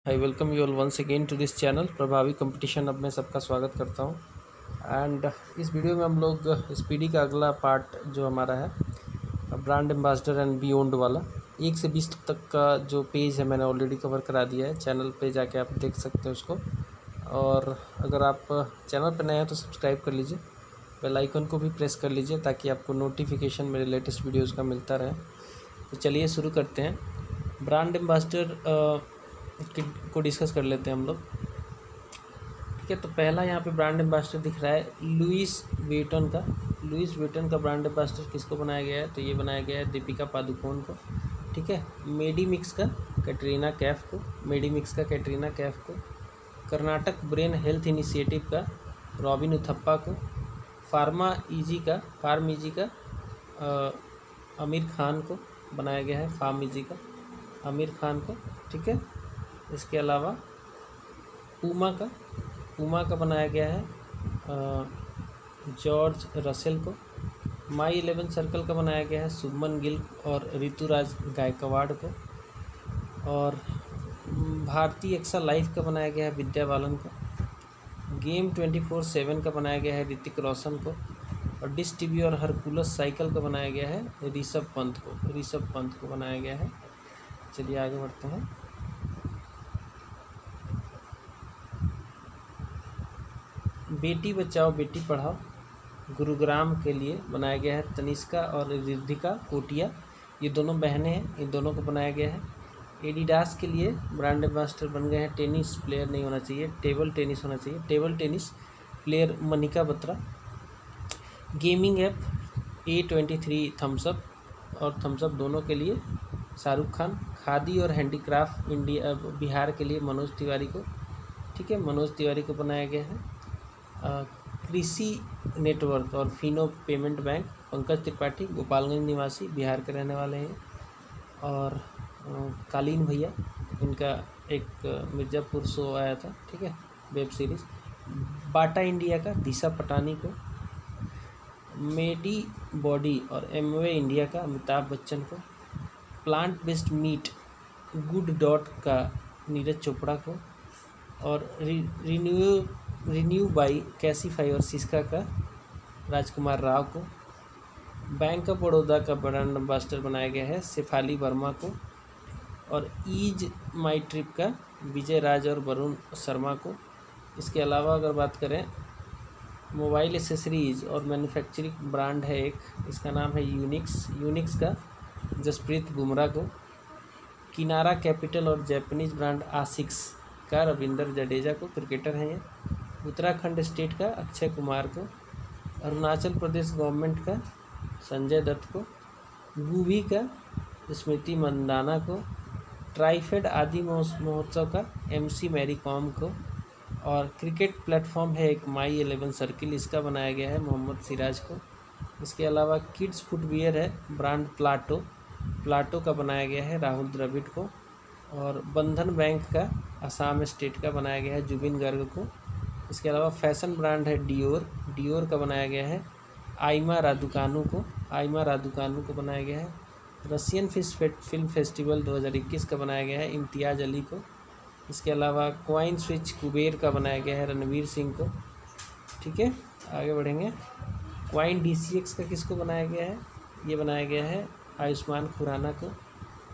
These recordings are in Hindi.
I welcome you all once again to this channel Prabhavi competition. अब मैं सबका स्वागत करता हूं एंड इस वीडियो में हम लोग स्पीडी का अगला पार्ट जो हमारा है ब्रांड एम्बेसडर एंड बियॉन्ड वाला 1 से 20 तक का जो पेज है मैंने ऑलरेडी कवर करा दिया है। चैनल पे जाके आप देख सकते हैं उसको, और अगर आप चैनल पर नए हैं तो सब्सक्राइब कर लीजिए, बेल आइकन को भी प्रेस कर लीजिए ताकि आपको नोटिफिकेशन मेरे लेटेस्ट वीडियोज़ का मिलता रहे। तो चलिए शुरू करते हैं। ब्रांड एम्बेसडर को डिस्कस कर लेते हैं हम लोग, ठीक है। तो पहला यहाँ पे ब्रांड एम्बेसडर दिख रहा है लुइस वेटन का। लुइस वेटन का ब्रांड एम्बेसडर किसको बनाया गया है? तो ये बनाया गया है दीपिका पादुकोण को, ठीक है। मेडिमिक्स का कैटरीना कैफ को, मेडिमिक्स का कैटरीना कैफ को, कर्नाटक ब्रेन हेल्थ इनिशिएटिव का रॉबिन उथप्पा को, फार्म इजी का आमिर खान को बनाया गया है, फार्म इजी का आमिर खान को, ठीक है। इसके अलावा पूमा का बनाया गया है जॉर्ज रसेल को, माई 11 सर्कल का बनाया गया है शुभमन गिल और ऋतुराज गायकवाड़ को, और भारतीय एक्सा लाइफ का बनाया गया है विद्या बालन को, गेम 24/7 का बनाया गया है ऋतिक रोशन को, और डिश टीवी और हरकुलस साइकिल का बनाया गया है ऋषभ पंत को बनाया गया है। चलिए आगे बढ़ते हैं। बेटी बचाओ बेटी पढ़ाओ गुरुग्राम के लिए बनाया गया है तनिष्का और रिद्धिका कोटिया, ये दोनों बहनें हैं, इन दोनों को बनाया गया है। एडिडास के लिए ब्रांड एम्बेसडर बन गए हैं, टेनिस प्लेयर नहीं होना चाहिए, टेबल टेनिस होना चाहिए, table tennis player Manika Batra. Gaming app A23 Thums Up और थम्सअप दोनों के लिए शाहरुख खान। खादी और हैंडीक्राफ्ट इंडिया बिहार के लिए मनोज तिवारी को, ठीक है, मनोज तिवारी को बनाया गया है। कृषि नेटवर्क और फिनो पेमेंट बैंक पंकज त्रिपाठी, गोपालगंज निवासी, बिहार के रहने वाले हैं। और कालीन भैया, इनका एक मिर्ज़ापुर शो आया था, ठीक है, वेब सीरीज़। बाटा इंडिया का दिशा पटानी को, मेडी बॉडी और एमवे इंडिया का अमिताभ बच्चन को, plant based meat good dot का नीरज चोपड़ा को, और रिन्यू बाई कैसीफाई और सिस्का का राजकुमार राव को। बैंक ऑफ बड़ौदा का ब्रांड एम्बेसडर बनाया गया है शेफाली वर्मा को, और ईज माई ट्रिप का विजय राज और वरुण शर्मा को। इसके अलावा अगर बात करें मोबाइल एसेसरीज और मैन्युफैक्चरिंग ब्रांड है एक, इसका नाम है यूनिक्स का जसप्रीत बुमराह को। किनारा कैपिटल और जापानीज ब्रांड आसिक्स का रविंदर जडेजा को, क्रिकेटर हैं ये। उत्तराखंड स्टेट का अक्षय कुमार को, अरुणाचल प्रदेश गवर्नमेंट का संजय दत्त को, गूवी का स्मृति मंदाना को, ट्राइफेड आदि महोत्सव का MC मैरी कॉम को, और क्रिकेट प्लेटफॉर्म है एक माई 11 सर्किल, इसका बनाया गया है मोहम्मद सिराज को। इसके अलावा किड्स फुटवियर है ब्रांड प्लाटो का बनाया गया है राहुल द्रविड़ को, और बंधन बैंक का असम स्टेट का बनाया गया है जुबिन गर्ग को। इसके अलावा फैशन ब्रांड है डियोर का बनाया गया है आइमा रादुकानू को बनाया गया है। रशियन फिल्म फेस्टिवल 2021 का बनाया गया है इम्तियाज़ अली को। इसके अलावा क्वाइन स्विच कुबेर का बनाया गया है रणवीर सिंह को, ठीक है। आगे बढ़ेंगे। क्वाइन DCX का किसको बनाया गया है? ये बनाया गया है आयुष्मान खुराना को,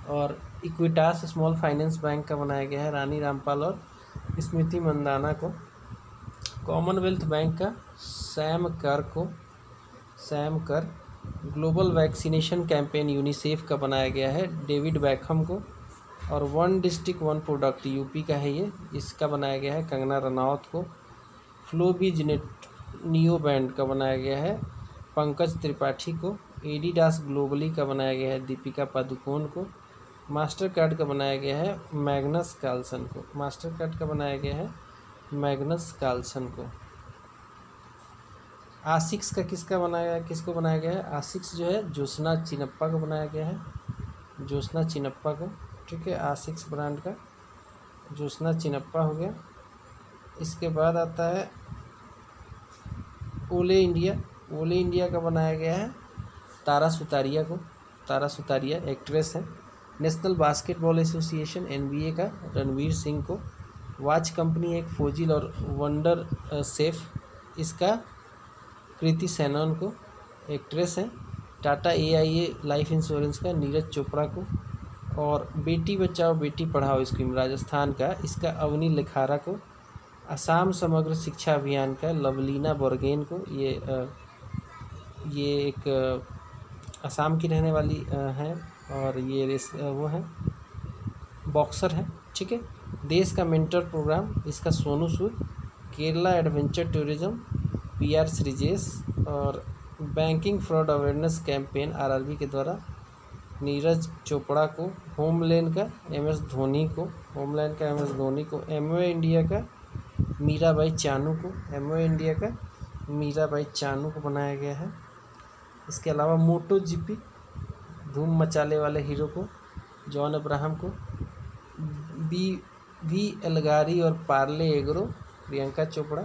और इक्विटास स्मॉल फाइनेंस बैंक का बनाया गया है रानी रामपाल और स्मृति मंदाना को। कॉमनवेल्थ बैंक का सैम कर। ग्लोबल वैक्सीनेशन कैंपेन यूनिसेफ का बनाया गया है डेविड बैकहम को, और one district one product UP का है ये, इसका बनाया गया है कंगना रनौत को। फ्लोबीज नियो बैंड का बनाया गया है पंकज त्रिपाठी को। एडिडास ग्लोबली का बनाया गया है दीपिका पादुकोण को। मास्टर कार्ड का बनाया गया है मैग्नस कार्लसन को। आसिक्स का किसको बनाया गया है? आसिक्स जो है ज्योत्सना चिनप्पा को बनाया गया है, ठीक है। आसिक्स ब्रांड का ज्योत्सना चिनप्पा हो गया। इसके बाद आता है ओले इंडिया का बनाया गया है तारा सुतारिया को। तारा सुतारिया एक्ट्रेस है, नेशनल बास्केटबॉल एसोसिएशन NBA का रणवीर सिंह को। वॉच कंपनी एक फोजिल और वंडर सेफ इसका कृति सैनन को। एक्ट्रेस हैं टाटा AIA लाइफ इंश्योरेंस का नीरज चोपड़ा को। और बेटी बचाओ बेटी पढ़ाओ स्कीम राजस्थान का इसका अवनी लेखारा को। असम समग्र शिक्षा अभियान का लवलीना बोर्गेन को। ये एक असम की रहने वाली हैं और ये वो हैं बॉक्सर हैं, ठीक है। देश का मेंटर प्रोग्राम इसका Sonu Sood. Kerala adventure tourism PR Sreejesh. और banking fraud awareness campaign RRB के द्वारा नीरज चोपड़ा को। होमलैंड का MS धोनी को। MOA इंडिया का मीराबाई चानू को। MOA इंडिया का मीराबाई चानू को बनाया गया है। इसके अलावा MotoGP धूम मचाने वाले हीरो को जॉन अब्राहम को। V एल्गारी और Parle agro Priyanka Chopra.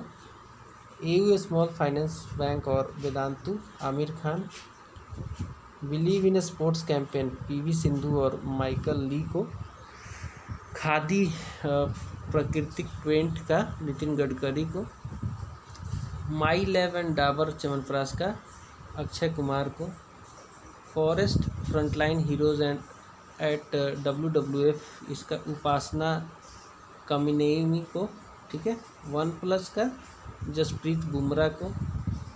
AU small finance bank और Vedantu Aamir Khan. Believe in sports campaign PV Sindhu और माइकल ली को। खादी प्राकृतिक पेंट का नितिन गडकरी को। My lab and Dabur Chyawanprash का अक्षय कुमार को। Forest frontline heroes and at WWF इसका उपासना कमिनेनी को, ठीक है। OnePlus का जसप्रीत बुमराह को।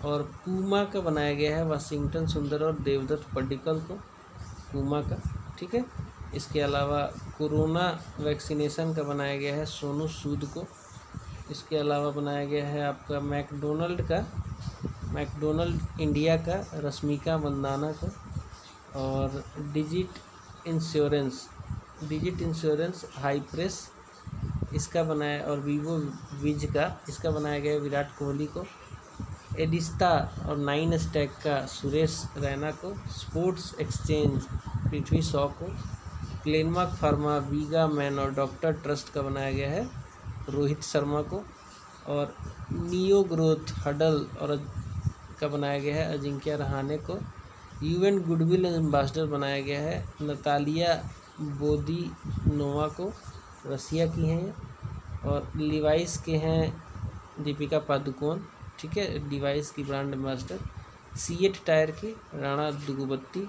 और पूमा का बनाया गया है वाशिंगटन सुंदर और देवदत्त पड्डीकल को, पूमा का, ठीक है। इसके अलावा कोरोना वैक्सीनेशन का बनाया गया है सोनू सूद को। इसके अलावा बनाया गया है आपका मैकडोनल्ड इंडिया का रश्मिका मंदाना को। और डिजिट इंश्योरेंस हाई प्रेस इसका बनाया और वीवो विज का इसका बनाया गया विराट कोहली को। एडिस्ता और 9 स्टैक का सुरेश रैना को। स्पोर्ट्स एक्सचेंज पृथ्वी शॉ को। ग्लेनमार्क फार्मा वीगा मैन और डॉक्टर ट्रस्ट का बनाया गया है रोहित शर्मा को। और नियो ग्रोथ हडल और का बनाया गया है अजिंक्य रहाणे को। UN गुडविल एम्बेसडर बनाया गया है नतालिया बोदिनोवा को, रसिया की हैं ये। और लिवाइस के हैं दीपिका पादुकोण, ठीक है, डिवाइस की ब्रांड एम्बेसडर। सीएट टायर की राणा दुगुबत्ती।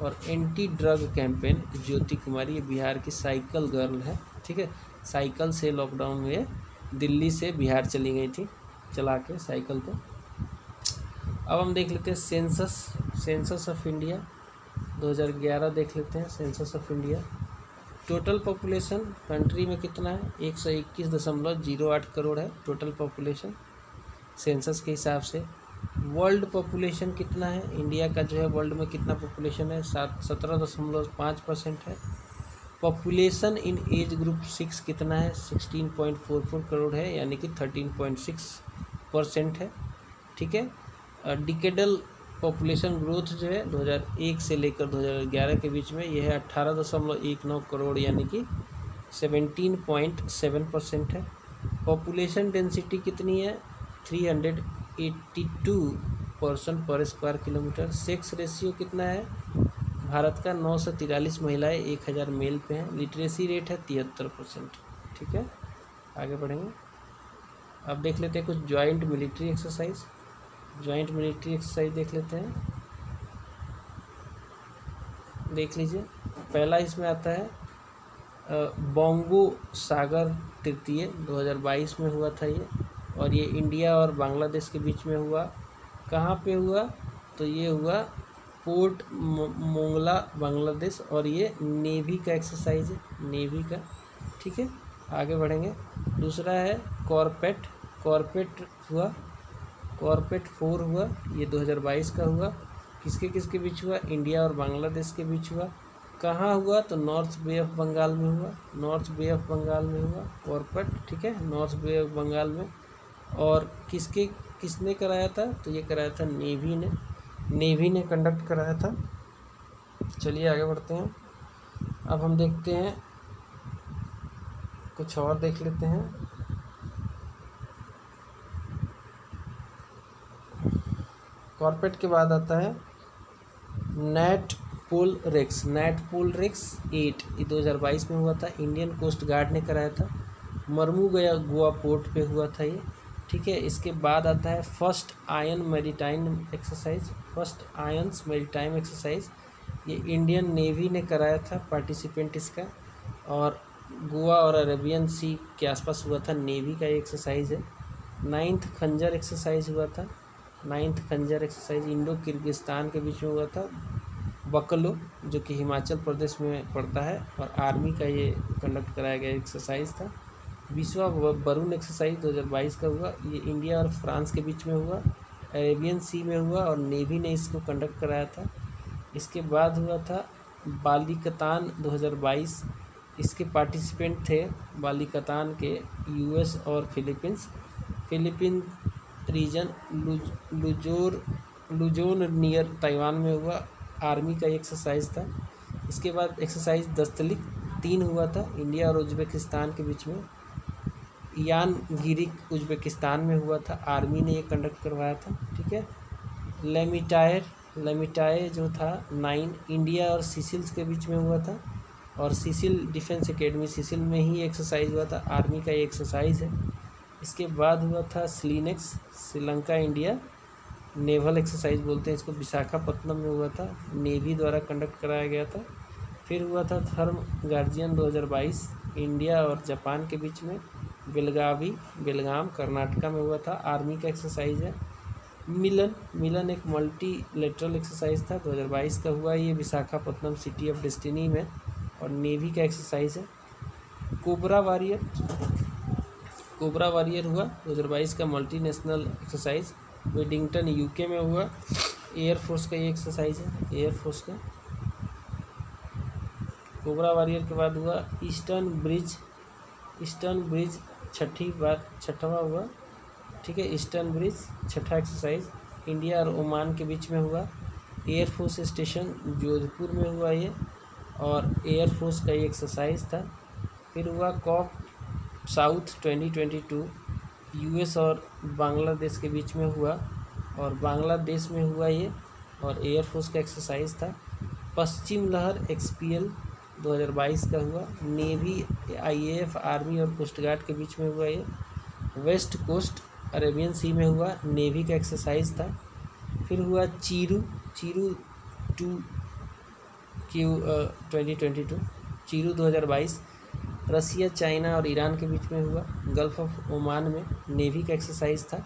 और एंटी ड्रग कैंपेन ज्योति कुमारी, ये बिहार की साइकिल गर्ल है, ठीक है। साइकिल से लॉकडाउन में दिल्ली से बिहार चली गई थी चला के साइकिल को। अब हम देख लेते हैं सेंसस ऑफ इंडिया 2011 देख लेते हैं। Census of India total population country में कितना है 121.08 करोड़ है टोटल पॉपुलेशन सेंसस के हिसाब से। वर्ल्ड पॉपुलेशन कितना है इंडिया का जो है वर्ल्ड में कितना पॉपुलेशन है 17.5% है। पॉपुलेशन इन एज ग्रुप 6 कितना है 16.44 करोड़ है यानी कि 13.6% है, ठीक है। डिकेडल पॉपुलेशन ग्रोथ जो है 2001 से लेकर 2011 के बीच में यह है 18.19 करोड़ यानी कि 17.7% है। पॉपुलेशन डेंसिटी कितनी है 382 पर्सन पर स्क्वायर किलोमीटर। सेक्स रेशियो कितना है भारत का 9 से 43 महिलाएं 1000 मेल पे हैं। लिटरेसी रेट है 73%, ठीक है। आगे बढ़ेंगे, अब देख लेते हैं कुछ जॉइंट मिलिट्री एक्सरसाइज देख लेते हैं। देख लीजिए, पहला इसमें आता है बोंगो सागर तृतीय 2022 में हुआ था ये, और ये इंडिया और बांग्लादेश के बीच में हुआ। कहाँ पे हुआ तो ये हुआ पोर्ट मोंगला बांग्लादेश, और ये नेवी का एक्सरसाइज है, नेवी का, ठीक है। आगे बढ़ेंगे, दूसरा है कॉर्पेट हुआ, कॉर्पेट 4 हुआ, ये 2022 का हुआ। किसके बीच हुआ इंडिया और बांग्लादेश के बीच हुआ। कहाँ हुआ तो नॉर्थ बे ऑफ बंगाल में हुआ, कॉर्पेट, ठीक है, नॉर्थ बे ऑफ बंगाल में। और किसने कराया था तो ये कराया था नेवी ने कंडक्ट कराया था। चलिए आगे बढ़ते हैं, अब हम देखते हैं कुछ और देख लेते हैं। कॉर्पेट के बाद आता है नेट नैट पोल रेक्स 8 ये 2022 में हुआ था, इंडियन कोस्ट गार्ड ने कराया था। मरमू गया गोवा पोर्ट पे हुआ था ये, ठीक है। इसके बाद आता है फर्स्ट आयंस मैरीटाइम एक्सरसाइज, ये इंडियन नेवी ने कराया था पार्टिसिपेंट इसका, और गोवा और अरेबियन सी के आसपास हुआ था, नेवी का ये एक्सरसाइज है। 9th खंजर एक्सरसाइज हुआ था, 9th खंजर एक्सरसाइज इंडो किर्गिस्तान के बीच में हुआ था, बकलो जो कि हिमाचल प्रदेश में पड़ता है, और आर्मी का ये कंडक्ट कराया गया एक्सरसाइज था। 20वां वरुण एक्सरसाइज 2022 का हुआ, ये इंडिया और फ्रांस के बीच में हुआ, अरेबियन सी में हुआ और नेवी ने इसको कंडक्ट कराया था। इसके बाद हुआ था बालिकतान 2022, इसके पार्टिसिपेंट थे बालिकतान के यूएस और Philippine region Luzon near Taiwan में हुआ, आर्मी का एक्सरसाइज था। इसके बाद एक्सरसाइज दस्तलिक 3 हुआ था, इंडिया और उज्बेकिस्तान के बीच में, यान गिरिक उज्बेकिस्तान में हुआ था, आर्मी ने ये कंडक्ट करवाया था, ठीक है। लेमिटाए जो था 9 इंडिया और सीसिल्स के बीच में हुआ था, और सीसिल डिफेंस एकेडमी सीसिल में ही एक्सरसाइज हुआ था, आर्मी का ये एक्सरसाइज है। इसके बाद हुआ था स्लीनेक्स श्रीलंका इंडिया नेवल एक्सरसाइज बोलते हैं इसको, विशाखापत्तनम में हुआ था, नेवी द्वारा कंडक्ट कराया गया था। फिर हुआ था थर्म गार्जियन 2022 इंडिया और जापान के बीच में, बेलगाम कर्नाटका में हुआ था, आर्मी का एक्सरसाइज है। मिलन एक मल्टीलेटरल एक्सरसाइज था, 2022 का हुआ, ये विशाखापत्तनम सिटी ऑफ डेस्टिनी में, और नेवी का एक्सरसाइज है। कोबरा वॉरियर हुआ 2022 का मल्टीनेशनल एक्सरसाइज, वेडिंगटन यूके में हुआ, एयरफोर्स का ये एक्सरसाइज है, एयरफोर्स का। कोबरा वॉरियर के बाद हुआ ईस्टर्न ब्रिज छठवा हुआ, ठीक है। ईस्टर्न ब्रिज छठा एक्सरसाइज इंडिया और ओमान के बीच में हुआ, एयरफोर्स स्टेशन जोधपुर में हुआ ये, और एयरफोर्स का ये एक्सरसाइज था। फिर हुआ कॉप साउथ 2022 यूएस और बांग्लादेश के बीच में हुआ, और बांग्लादेश में हुआ ये, और एयरफोर्स का एक्सरसाइज था। पश्चिम लहर XPL 2022 का हुआ, नेवी IAF आर्मी और कोस्ट गार्ड के बीच में हुआ ये। वेस्ट कोस्ट अरेबियन सी में हुआ, नेवी का एक्सरसाइज था। फिर हुआ चीरू 2022 रसिया चाइना और ईरान के बीच में हुआ, गल्फ ऑफ ओमान में, नेवी का एक्सरसाइज था।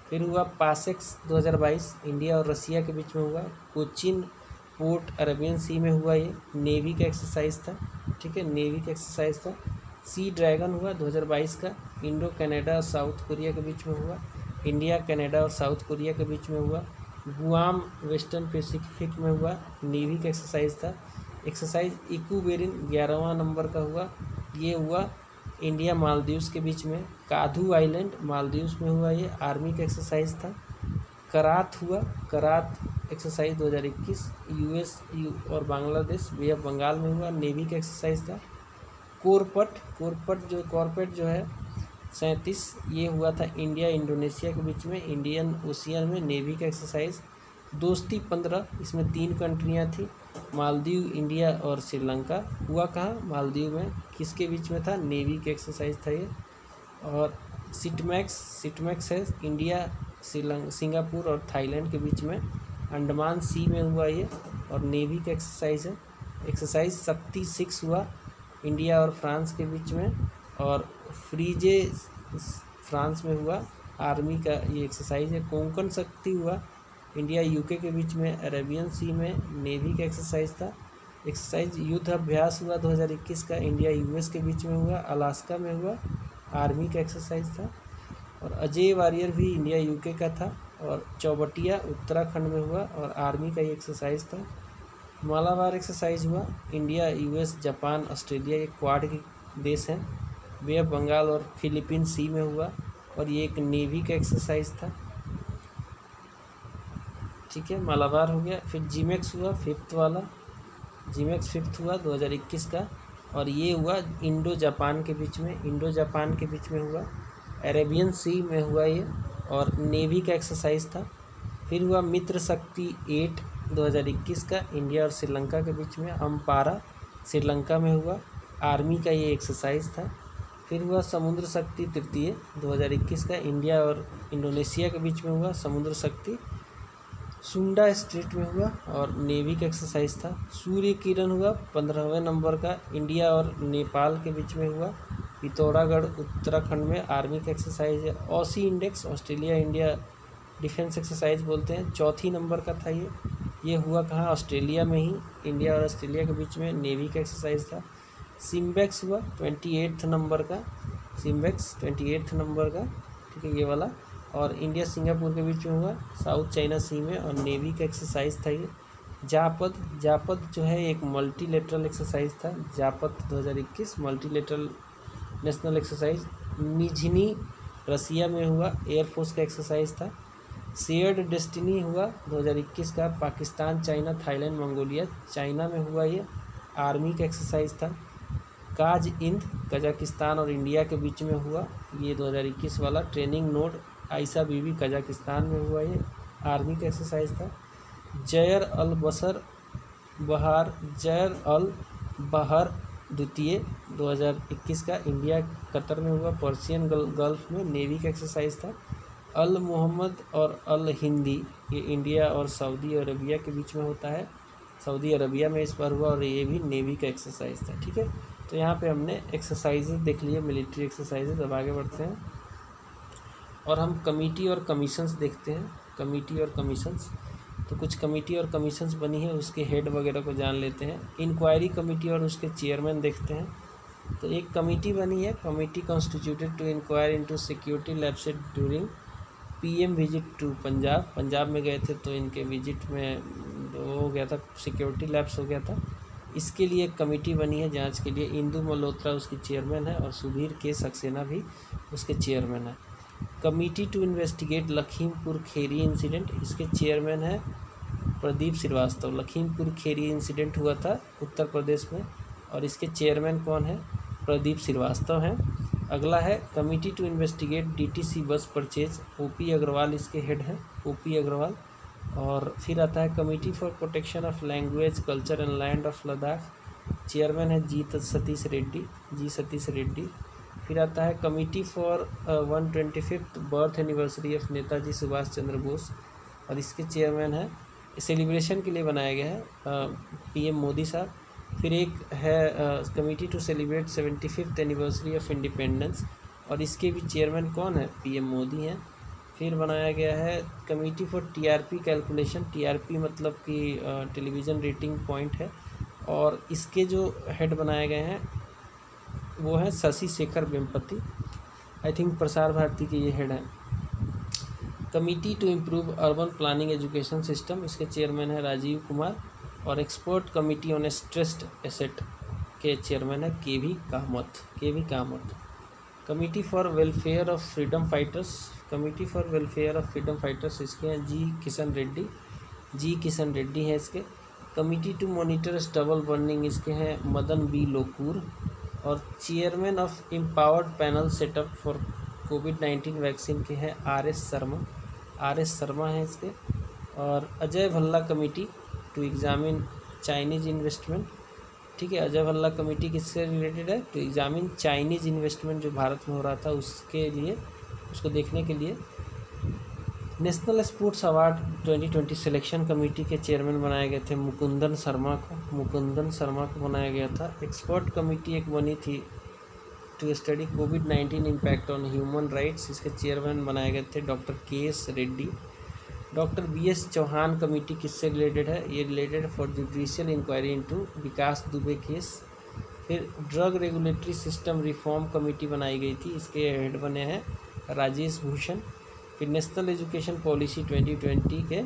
फिर हुआ पासेक्स 2022 इंडिया और रसिया के बीच में हुआ, कोचिन पोर्ट अरेबियन सी में हुआ, ये नेवी का एक्सरसाइज था, ठीक है, नेवी का एक्सरसाइज था। सी ड्रैगन हुआ 2022 का, इंडो कनाडा और साउथ कोरिया के बीच में हुआ, इंडिया कनाडा और साउथ कोरिया के बीच में हुआ। गुआम वेस्टर्न पैसिफिक में हुआ, नेवी का एक्सरसाइज था। एक्सरसाइज इक्वेरिन 11वां नंबर का हुआ, ये हुआ इंडिया मालदीव्स के बीच में। काधू आइलैंड मालदीव्स में हुआ, ये आर्मी का एक्सरसाइज था। करात हुआ, करात एक्सरसाइज 2021 यूएस और बांग्लादेश बे ऑफ बंगाल में हुआ, नेवी का एक्सरसाइज था। कॉर्पेट जो है 37 ये हुआ था इंडिया इंडोनेशिया के बीच में, इंडियन ओशियन में, नेवी का एक्सरसाइज। दोस्ती 15 इसमें 3 कंट्रियाँ थी, मालदीव, इंडिया और श्रीलंका। हुआ कहाँ? मालदीव में। किसके बीच में था? नेवी के एक्सरसाइज था ये। और सिटमैक्स है इंडिया, सिंगापुर और थाईलैंड के बीच में, अंडमान सी में हुआ ये, और नेवी का एक्सरसाइज है। एक्सरसाइज शक्ति 6 हुआ इंडिया और फ्रांस के बीच में, और फ्रीजे फ्रांस में हुआ, आर्मी का ये एक्सरसाइज है। कोंकण शक्ति हुआ इंडिया यूके के बीच में, अरेबियन सी में, नेवी का एक्सरसाइज था। एक्सरसाइज युद्ध अभ्यास हुआ 2021 का, इंडिया यूएस के बीच में हुआ, अलास्का में हुआ, आर्मी का एक्सरसाइज था। और अजय वॉरियर भी इंडिया यूके का था, और चौबटिया उत्तराखंड में हुआ, और आर्मी का ये एक्सरसाइज था। मालाबार एक्सरसाइज हुआ इंडिया, यूएस, जापान, ऑस्ट्रेलिया, ये क्वाड के देश हैं, बे ऑफ बंगाल और फिलीपीन सी में हुआ, और ये एक नेवी का एक्सरसाइज था। ठीक है, मालाबार हो गया। फिर जीमेक्स हुआ 5th वाला, जीमेक्स 5th हुआ 2021 का, और ये हुआ इंडो जापान के बीच में हुआ, अरेबियन सी में हुआ ये, और नेवी का एक्सरसाइज था। फिर हुआ मित्र शक्ति 8, 2021 का इंडिया और श्रीलंका के बीच में, अम्पारा श्रीलंका में हुआ, आर्मी का ये एक्सरसाइज था। फिर हुआ समुद्र शक्ति तृतीय 2021 का इंडिया और इंडोनेशिया के बीच में हुआ, समुद्र शक्ति सुंडा स्ट्रेट में हुआ और नेवी का एक्सरसाइज था। सूर्य किरण हुआ 15वें नंबर का, इंडिया और नेपाल के बीच में हुआ, पिथौरागढ़ उत्तराखंड में, आर्मी का एक्सरसाइज है। Aussie index Australia India defence exercise बोलते हैं, 4 नंबर का था ये हुआ कहाँ, ऑस्ट्रेलिया में ही, इंडिया और ऑस्ट्रेलिया के बीच में, नेवी का एक्सरसाइज था। सिम्बेक्स हुआ 28 नंबर का, सिम्बेक्स 28 नंबर का, ठीक है ये वाला, और इंडिया सिंगापुर के बीच में हुआ, साउथ चाइना सी में, और नेवी का एक्सरसाइज था ये। जापद जो है एक मल्टीलेटरल एक्सरसाइज था, जापद 2021 मल्टीलेटरल नेशनल एक्सरसाइज। निझनी रसिया में हुआ, एयरफोर्स का एक्सरसाइज था। शेयर्ड डेस्टिनी हुआ 2021 का, Pakistan China Thailand Mongolia China में हुआ, ये आर्मी का एक्सरसाइज था। काज इंद कजाकिस्तान और इंडिया के बीच में हुआ, ये 2021 वाला। ट्रेनिंग नोड आयशा बीबी कजाकिस्तान में हुआ, ये आर्मी का एक्सरसाइज था। जयर अल बहर द्वितीय 2021 का इंडिया कतर में हुआ, पर्शियन गल्फ में, नेवी का एक्सरसाइज था। अल मोहम्मद और अल हिंदी ये इंडिया और सऊदी अरबिया के बीच में होता है, सऊदी अरबिया में इस बार हुआ, और ये भी नेवी का एक्सरसाइज था, ठीक है। तो यहाँ पे हमने एक्सरसाइजेज देख लिए, मिलिट्री एक्सरसाइजेज। अब आगे बढ़ते हैं और हम कमेटी और कमीशंस देखते हैं। कमेटी और कमीशंस, तो कुछ कमेटी और कमीशंस बनी है, उसके हेड वगैरह को जान लेते हैं। इंक्वायरी कमेटी और उसके चेयरमैन देखते हैं। तो एक कमेटी बनी है, committee constituted to inquire into security lapse during PM visit to Punjab में गए थे, तो इनके विजिट में हो गया था, सिक्योरिटी लैप्स हो गया था। इसके लिए एक कमेटी बनी है जांच के लिए, इंदु मल्होत्रा उसकी चेयरमैन है और सुधीर के सक्सेना भी उसके चेयरमैन है। Committee to investigate Lakhimpur Kheri incident, इसके चेयरमैन है प्रदीप श्रीवास्तव। लखीमपुर खेरी इंसिडेंट हुआ था उत्तर प्रदेश में, और इसके चेयरमैन कौन है, प्रदीप श्रीवास्तव हैं। अगला है committee to investigate DTC bus purchase, OP Agarwal इसके हेड हैं, ओपी अग्रवाल। और फिर आता है committee for protection of language culture and land of Ladakh, chairman है जी सतीश रेड्डी। फिर आता है committee for 125th birth anniversary of Netaji Subhash Chandra Bose, और इसके चेयरमैन है, सेलिब्रेशन के लिए बनाया गया है पीएम मोदी साहब। फिर एक है committee to celebrate 75th anniversary of independence, और इसके भी चेयरमैन कौन है, पीएम मोदी हैं। फिर बनाया गया है committee for TRP calculation, TRP मतलब कि टेलीविज़न रेटिंग पॉइंट है, और इसके जो हेड बनाए गए हैं वो है शशि शेखर वेम्पति, आई थिंक प्रसार भारती के ये हेड हैं। Committee to improve urban planning education system, इसके चेयरमैन है राजीव कुमार। और expert committee on stressed asset के चेयरमैन है K V Kamath. Committee for welfare of freedom fighters, इसके हैं जी किशन रेड्डी हैं इसके। Committee to monitor stubble burning, इसके हैं मदन बी लोकूर। और chairman of empowered panel set up for covid vaccine के हैं आर एस शर्मा हैं इसके। और Ajay Bhalla committee to examine Chinese investment, ठीक है। अजय भल्ला कमेटी किससे रिलेटेड है, टू एग्जामिन चाइनीज़ इन्वेस्टमेंट जो भारत में हो रहा था उसके लिए, उसको देखने के लिए। National sports award 2020 selection committee के चेयरमैन बनाए गए थे मुकुंदन शर्मा को बनाया गया था। एक्सपर्ट कमेटी एक बनी थी टू स्टडी कोविड-19 इम्पैक्ट ऑन ह्यूमन राइट्स, इसके चेयरमैन बनाए गए थे doctor K S. Reddy. Doctor B S. Chauhan committee किससे रिलेटेड है, ये related for judicial inquiry into Vikas Dubey case. फिर drug regulatory system reform committee बनाई गई थी, इसके हेड बने हैं राजेश भूषण। फिर नेशनल एजुकेशन पॉलिसी 2020 के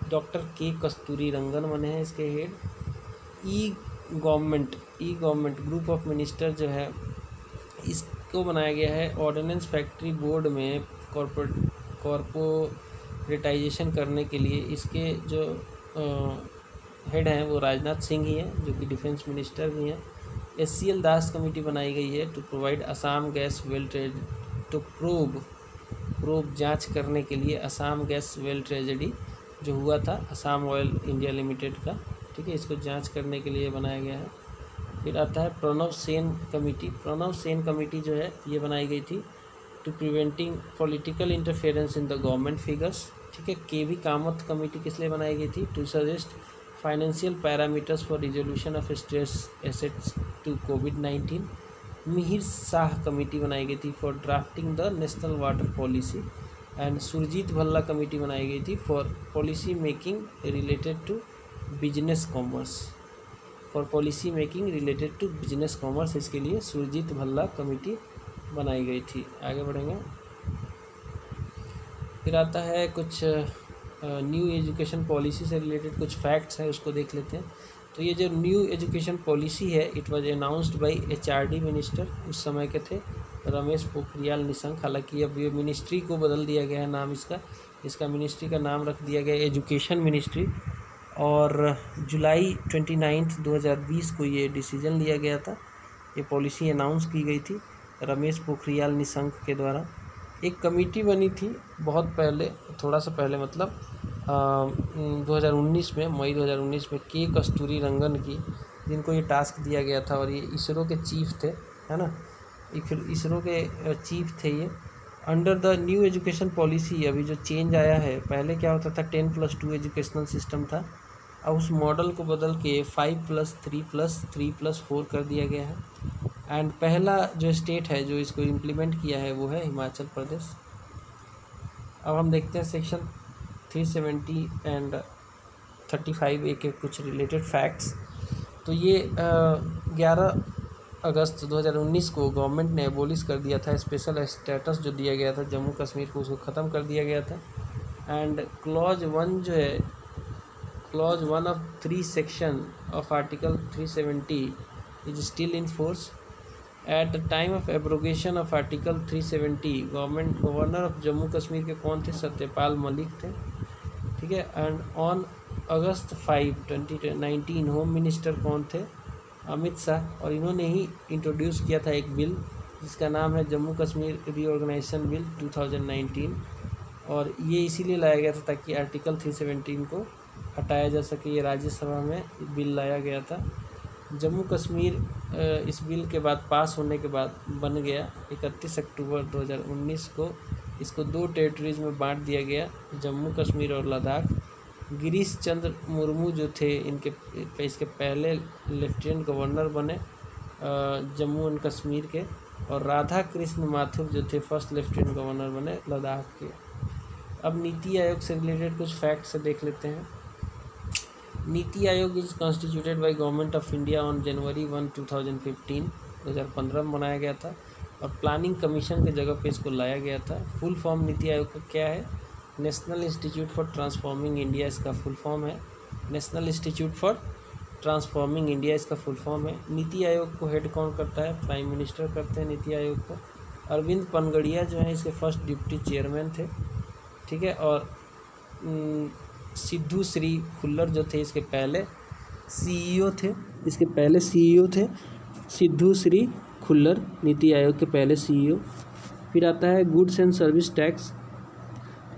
डॉक्टर के कस्तूरी रंगन बने हैं इसके head. E government group of minister जो है इसको बनाया गया है ऑर्डिनेंस फैक्ट्री बोर्ड में कॉर्पोरेटाइजेशन करने के लिए। इसके जो हेड हैं वो राजनाथ सिंह ही हैं जो कि डिफेंस मिनिस्टर भी हैं। SCL दास कमेटी बनाई गई है to provide Assam gas well to probe जांच करने के लिए असम गैस वेल ट्रेजेडी जो हुआ था असम ऑयल इंडिया लिमिटेड का, ठीक है, इसको जांच करने के लिए बनाया गया है। फिर आता है प्रणव सेन कमेटी। प्रणव सेन कमेटी जो है ये बनाई गई थी to preventing political interference in the government figures, ठीक है। के वी कामत कमेटी किस लिए बनाई गई थी? To suggest financial parameters for resolution of stress assets to कोविड-19। मिहिर शाह कमेटी बनाई गई थी for drafting the national water policy. And Surjit Bhalla committee बनाई गई थी for policy making related to business commerce, for policy making related to business commerce, इसके लिए सुरजीत भल्ला कमेटी बनाई गई थी। आगे बढ़ेंगे। फिर आता है कुछ न्यू एजुकेशन पॉलिसी से रिलेटेड कुछ फैक्ट्स हैं, उसको देख लेते हैं। तो ये जो न्यू एजुकेशन पॉलिसी है, it was announced by HRD minister, उस समय के थे रमेश पोखरियाल निशंक। हालांकि अब ये मिनिस्ट्री को बदल दिया गया है नाम इसका मिनिस्ट्री का नाम रख दिया गया एजुकेशन मिनिस्ट्री। और जुलाई 29 2020 को ये डिसीजन लिया गया था, ये पॉलिसी अनाउंस की गई थी रमेश पोखरियाल निशंक के द्वारा। एक कमेटी बनी थी बहुत पहले, थोड़ा सा पहले मतलब 2019 में, मई 2019 में के कस्तूरी रंगन की, जिनको ये टास्क दिया गया था, और ये इसरो के चीफ थे, है ना, फिर इसरो के चीफ थे ये। Under the new education policy अभी जो चेंज आया है, पहले क्या होता था 10+2 एजुकेशनल सिस्टम था, अब उस मॉडल को बदल के 5+3+3+4 कर दिया गया है। एंड पहला जो स्टेट है जो इसको इम्प्लीमेंट किया है वो है हिमाचल प्रदेश। अब हम देखते हैं सेक्शन 370 एंड 35A के कुछ रिलेटेड फैक्ट्स। तो ये 11 अगस्त 2019 को गवर्नमेंट ने एबोलिश कर दिया था, स्पेशल स्टेटस जो दिया गया था जम्मू कश्मीर को, उसको ख़त्म कर दिया गया था। एंड क्लॉज 1 जो है, clause 1 of 3 section of article 370 is still in force. At the time of abrogation of article 370 governor of Jammu Kashmir के कौन थे? सत्यपाल मलिक थे, ठीक है। And on August 5, 2019 home minister कौन थे? अमित शाह। और इन्होंने ही इंट्रोड्यूस किया था एक बिल जिसका नाम है जम्मू कश्मीर रीऑर्गेनाइजेशन बिल 2019, और ये इसीलिए लाया गया था ताकि आर्टिकल 317 को हटाया जा सके। ये राज्यसभा में बिल लाया गया था। जम्मू कश्मीर इस बिल के बाद पास होने के बाद बन गया। 31 अक्टूबर 2019 को इसको 2 टेरिटरीज में बांट दिया गया, जम्मू कश्मीर और लद्दाख। गिरीश चंद्र मुर्मू जो थे इसके पहले लेफ्टिनेंट गवर्नर बने जम्मू एंड कश्मीर के, और राधा कृष्ण माथुर जो थे फर्स्ट लेफ्टिनेंट गवर्नर बने लद्दाख के। अब नीति आयोग से रिलेटेड कुछ फैक्ट्स देख लेते हैं। NITI Aayog is constituted by government of India on January 1, 2015 में बनाया गया था, और प्लानिंग कमीशन के जगह पे इसको लाया गया था। फुल फॉर्म नीति आयोग का क्या है? National institute for transforming India इसका फुल फॉर्म है। National institute for transforming India इसका फुल फॉर्म है। नीति आयोग को हेड कौन करता है? प्राइम मिनिस्टर करते हैं नीति आयोग को। अरविंद पनगड़िया जो है इसके फर्स्ट डिप्टी चेयरमैन थे, ठीक है। और सिद्धू श्री खुल्लर जो थे इसके पहले सीईओ थे, सिद्धू श्री खुल्लर नीति आयोग के पहले सीईओ। फिर आता है goods and service tax.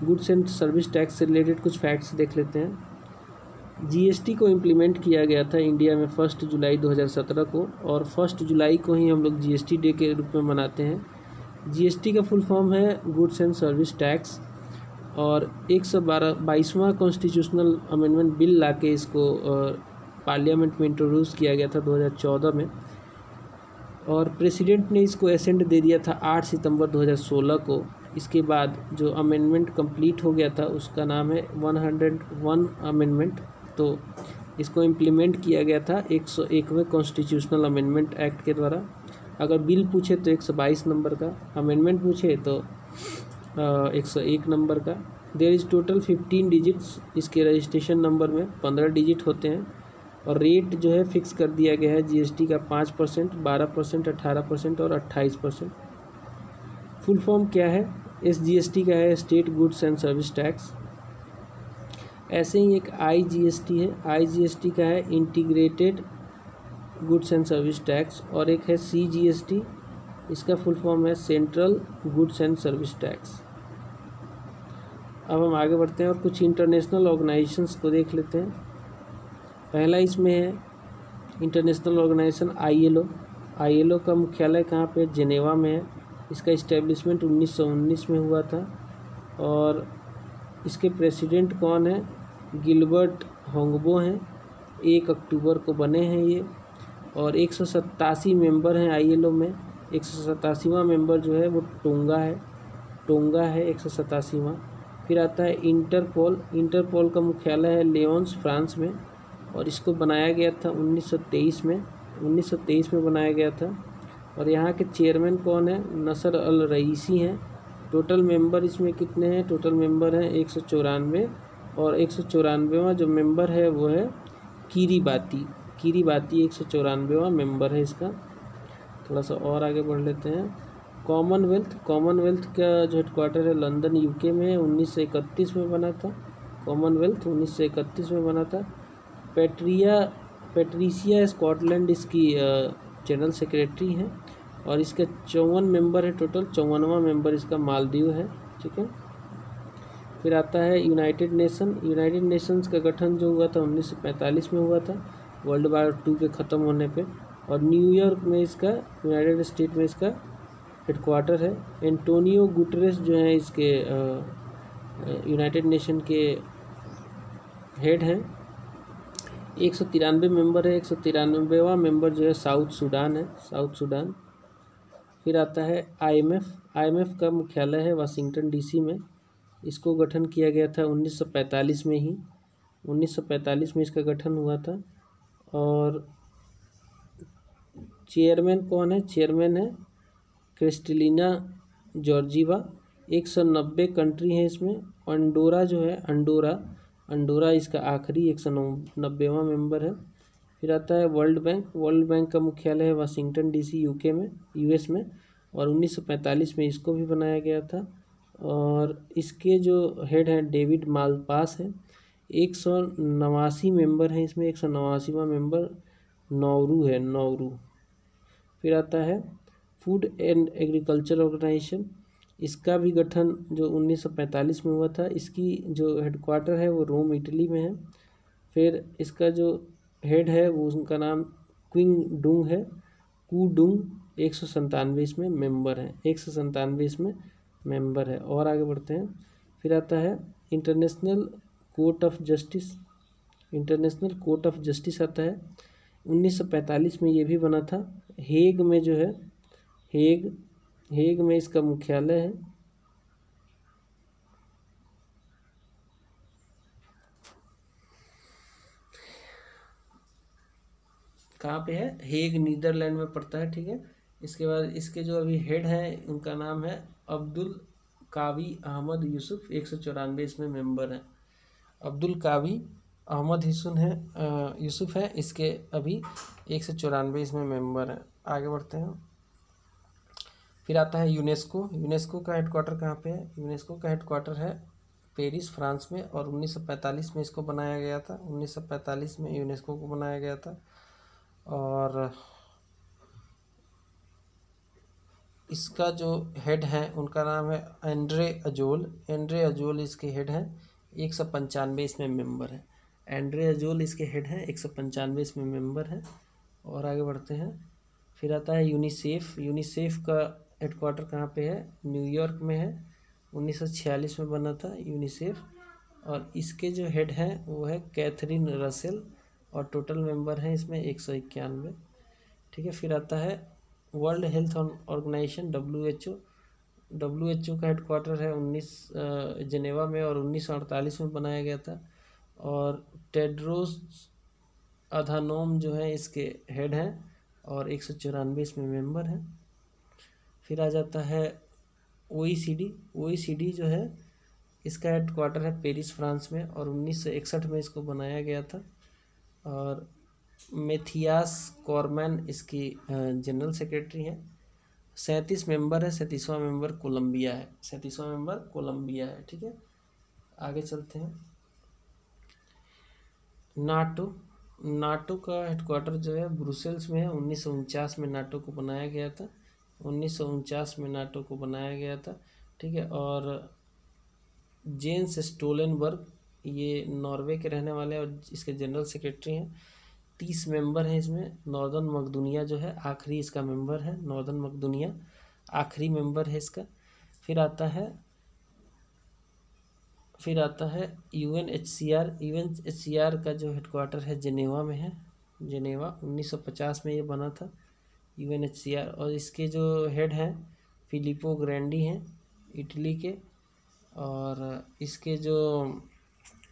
Goods and service tax से रिलेटेड कुछ फैक्ट्स देख लेते हैं। जीएसटी को इम्प्लीमेंट किया गया था इंडिया में 1 जुलाई 2017 को, और 1 जुलाई को ही हम लोग जीएसटी डे के रूप में मनाते हैं। जीएसटी का फुल फॉर्म है गुड्स एंड सर्विस टैक्स, और 122वां कॉन्स्टिट्यूशनल अमेंडमेंट बिल लाके इसको पार्लियामेंट में इंट्रोड्यूस किया गया था 2014 में, और प्रेसिडेंट ने इसको एसेंट दे दिया था 8 सितंबर 2016 को। इसके बाद जो अमेंडमेंट कंप्लीट हो गया था उसका नाम है 101 अमेंडमेंट। तो इसको इम्प्लीमेंट किया गया था 101वें कॉन्स्टिट्यूशनल अमेंडमेंट एक्ट के द्वारा। अगर बिल पूछे तो 122 नंबर का, अमेंडमेंट पूछे तो 101 नंबर का। देयर इज़ टोटल 15 डिजिट्स, इसके रजिस्ट्रेशन नंबर में 15 डिजिट होते हैं, और रेट जो है फिक्स कर दिया गया है जीएसटी का 5%, 12%, 18% और 28%। फुल फॉर्म क्या है? एसजीएसटी का है state goods and service tax. ऐसे ही एक आईजीएसटी है, आईजीएसटी का है integrated goods and service tax, और एक है सीजीएसटी, इसका फुल फॉर्म है central goods and service tax. अब हम आगे बढ़ते हैं और कुछ इंटरनेशनल ऑर्गेनाइजेशंस को देख लेते हैं। पहला इसमें है इंटरनेशनल ऑर्गेनाइजेशन ILO का मुख्यालय कहाँ पे? जेनेवा में है। इसका इस्टेब्लिशमेंट 1919 में हुआ था और इसके प्रेसिडेंट कौन है? गिलबर्ट होंगबो हैं। 1 अक्टूबर को बने हैं ये। और 187 मेंबर हैं ILO में। 187वां मेंबर जो है वो टोंगा है 187वां। फिर आता है इंटरपोल का मुख्यालय है लियोन्स, फ्रांस में, और इसको बनाया गया था 1923 में बनाया गया था। और यहाँ के चेयरमैन कौन है? नसर अल रईसी हैं। टोटल मेंबर इसमें कितने हैं? टोटल मेंबर हैं 194, और 194वां जो मेंबर है वो है किरीबाती 194वां मेंबर है इसका। थोड़ा सा और आगे बढ़ लेते हैं। कॉमनवेल्थ का जो हेडक्वार्टर है लंदन UK में है। 1931 में बना था कॉमनवेल्थ, 1931 में बना था। पैट्रिसिया स्कॉटलैंड इसकी जनरल सेक्रेटरी हैं और इसके 54 मेंबर है टोटल। 54वां मेंबर इसका मालदीव है, ठीक है। फिर आता है यूनाइटेड नेशंस का गठन जो हुआ था 1945 में हुआ था, वर्ल्ड वार 2 के ख़त्म होने पे। और न्यूयॉर्क में इसका, यूनाइटेड स्टेट में इसका हेडक्वार्टर है। एंटोनियो गुटरेस जो हैं इसके यूनाइटेड नेशन के हेड हैं। 193 मेंबर है। 193वां मेंबर जो है साउथ सूडान। फिर आता है IMF का मुख्यालय है वाशिंगटन DC में। इसको गठन किया गया था 1945 में ही। 1945 में इसका गठन हुआ था। और चेयरमैन कौन है? चेयरमैन है क्रिस्टलिना जॉर्जीवा। 190 कंट्री हैं इसमें। अंडोरा जो है, अंडोरा इसका आखिरी 190वां मेंबर है। फिर आता है वर्ल्ड बैंक का मुख्यालय है वाशिंगटन DC US में, और 1945 में इसको भी बनाया गया था। और इसके जो हेड हैं डेविड मालपास हैं। 189 मेंबर हैं इसमें। 189वां मेंबर नौरू। फिर आता है फूड एंड एग्रीकल्चर ऑर्गेनाइजेशन। इसका भी गठन जो 1945 में हुआ था। इसकी जो हेडक्वार्टर है वो रोम इटली में है। फिर इसका जो हेड है वो, उनका नाम क्विंग है। 197 इसमें मेंबर है। 197 इसमें मेंबर है। और आगे बढ़ते हैं। फिर आता है इंटरनेशनल कोर्ट ऑफ जस्टिस आता है। 1945 में ये भी बना था। हेग में जो है, हेग में इसका मुख्यालय है। कहाँ पे है? हेग नीदरलैंड में पड़ता है, ठीक है। इसके बाद इसके जो अभी हेड हैं उनका नाम है अब्दुल कावी अहमद यूसुफ। 194 इसमें मेंबर हैं। अब्दुल कावी अहमद यूसुफ है इसके अभी 194 इसमें मेंबर हैं। आगे बढ़ते हैं। फिर आता है यूनेस्को का हेडक्वार्टर कहाँ पे है? यूनेस्को का हेडक्वार्टर है पेरिस, फ्रांस में, और 1945 में इसको बनाया गया था। 1945 में यूनेस्को को बनाया गया था। और इसका जो हेड है उनका नाम है एंड्रे अजोल इसके हेड हैं। 195 इसमें मेंबर है। एंड्रे अजोल इसके हेड हैं। 195 इसमें मेंबर है। और आगे बढ़ते हैं। फिर आता है यूनिसेफ का हेडक्वार्टर कहाँ पे है? न्यूयॉर्क में है। 1946 में बना था यूनिसेफ। और इसके जो हेड हैं वो है कैथरीन रसेल, और टोटल मेंबर हैं इसमें 191, ठीक है। फिर आता है वर्ल्ड हेल्थ ऑर्गेनाइजेशन WHO का हेडक्वार्टर है जेनेवा में, और 1948 में बनाया गया था। और टेड्रोस अधानोम जो है इसके हेड हैं, और 194 इसमें मेंबर हैं। फिर आ जाता है OECD जो है इसका हेडक्वार्टर है पेरिस, फ्रांस में, और 1961 में इसको बनाया गया था। और मेथियास कॉरमैन इसकी जनरल सेक्रेटरी हैं। 37 मेंबर है। 37वां मेंबर कोलंबिया है, ठीक है। आगे चलते हैं। नाटो का हेडक्वार्टर जो है ब्रुसेल्स में है। 1949 में नाटो को बनाया गया था। 1949 में नाटो को बनाया गया था, ठीक है। और जेंस स्टोलेनबर्ग, ये नॉर्वे के रहने वाले हैं और इसके जनरल सेक्रेटरी हैं। 30 मेंबर हैं इसमें। नॉर्दर्न मकदूनिया जो है आखिरी इसका मेंबर है, नॉर्दर्न मकदूनिया आखिरी मेंबर है इसका। फिर आता है यूएनएचसीआर। यूएनएचसीआर का जो हेडक्वार्टर है जेनेवा में है। जेनेवा 1950 में ये बना था यूएनएचसीआर। और इसके जो हेड हैं फिलिपो ग्रैंडी हैं इटली के। और इसके जो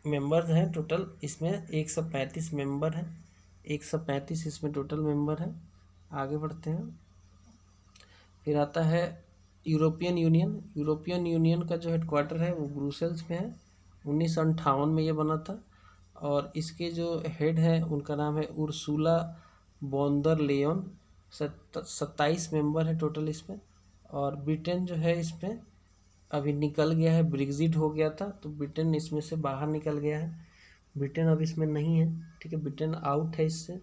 मेंबर्स हैं टोटल इसमें 135 मेंबर हैं। 135 इसमें टोटल मेंबर हैं। आगे बढ़ते हैं। फिर आता है यूरोपियन यूनियन। यूरोपियन यूनियन का जो हेडक्वार्टर है वो ब्रुसेल्स में है। 1958 में ये बना था। और इसके जो हेड है उनका नाम है Ursula von der Leyen. 27 member है टोटल इसमें। और ब्रिटेन जो है इसमें अभी निकल गया है, ब्रेग्जिट हो गया था तो ब्रिटेन इसमें से बाहर निकल गया है। ब्रिटेन अब इसमें नहीं है, ठीक है, ब्रिटेन आउट है इससे।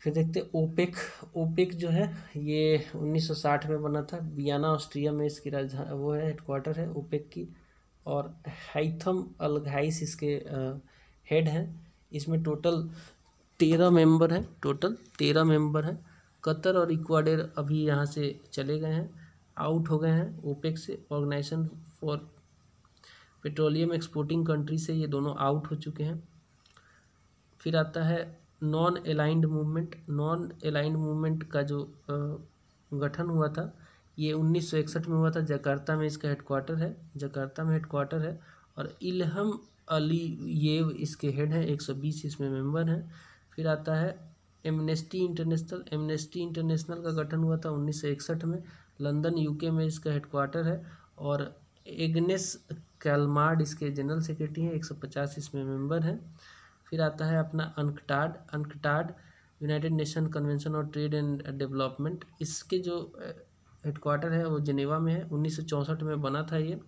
फिर देखते ओपेक। ओपेक जो है ये 1960 में बना था। वियना ऑस्ट्रिया में इसकी राजधानी वो है, हेडक्वार्टर है ओपेक की। और हैथम अलघाइस इसके हेड हैं। इसमें टोटल 13 मेंबर हैं। टोटल 13 मेंबर हैं। कतर और इक्वाडोर अभी यहाँ से चले गए हैं, आउट हो गए हैं ओपेक से। Organisation for petroleum exporting country से ये दोनों आउट हो चुके हैं। फिर आता है non aligned movement. Non aligned movement का जो गठन हुआ था ये 1961 में हुआ था। जकार्ता में इसका हेडक्वार्टर है। जकार्ता में हेडक्वार्टर है। और इल्हम अलीयेव इसके हेड हैं। 120 इसमें मेंबर हैं। फिर आता है एमनेस्टी इंटरनेशनल। एमनेस्टी इंटरनेशनल का गठन हुआ था 1961 में। लंदन यूके में इसका हेडक्वार्टर है। और एग्नेस कैलमार्ड इसके जनरल सेक्रेटरी हैं। 150 इसमें मेंबर हैं। फिर आता है अपना UNCTAD. UNCTAD United Nation convention on trade and development. इसके जो हेडक्वार्टर है वो जेनेवा में है। 1964 में बना था ये।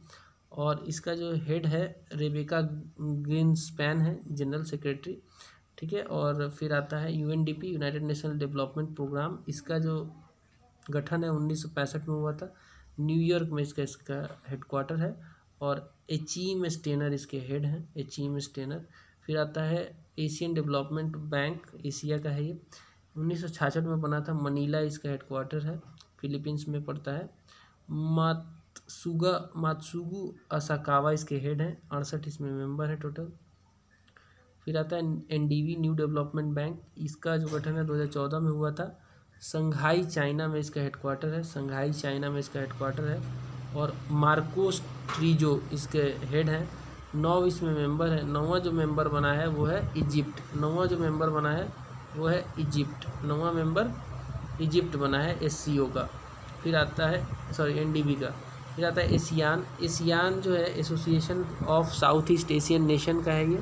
और इसका जो हेड है रेबेका ग्रीनस्पैन है, जनरल सेक्रेटरी, ठीक है। और फिर आता है UNDP, united national development programme. इसका जो गठन है 1965 में हुआ था। न्यूयॉर्क में इसका हेडक्वार्टर है। और एचईएम स्टेनर इसके हेड हैं, एचईएम स्टेनर। फिर आता है एशियन डेवलपमेंट बैंक, एशिया का है ये। 1966 में बना था। मनीला इसका हेडक्वार्टर है, फिलीपींस में पड़ता है। मात्सुगु असाकावा इसके हेड हैं। 68 इसमें मेंबर है टोटल। फिर आता है एनडीबी, न्यू डेवलपमेंट बैंक। इसका जो गठन है 2014 में हुआ था। संघाई चाइना में इसका हेडक्वार्टर है। संघाई चाइना में इसका हेडक्वार्टर है। और मार्कोस ट्रीजो इसके हेड हैं। 9 इसमें मेंबर है। 9वां जो मेंबर बना है वो है इजिप्ट। 9वां जो मेंबर बना है वो है इजिप्ट। 9वां मेंबर इजिप्ट बना है एससीओ का। फिर आता है एनडीबी का। फिर आता है एशियान। एशियान जो है association of south east Asian nation का है ये।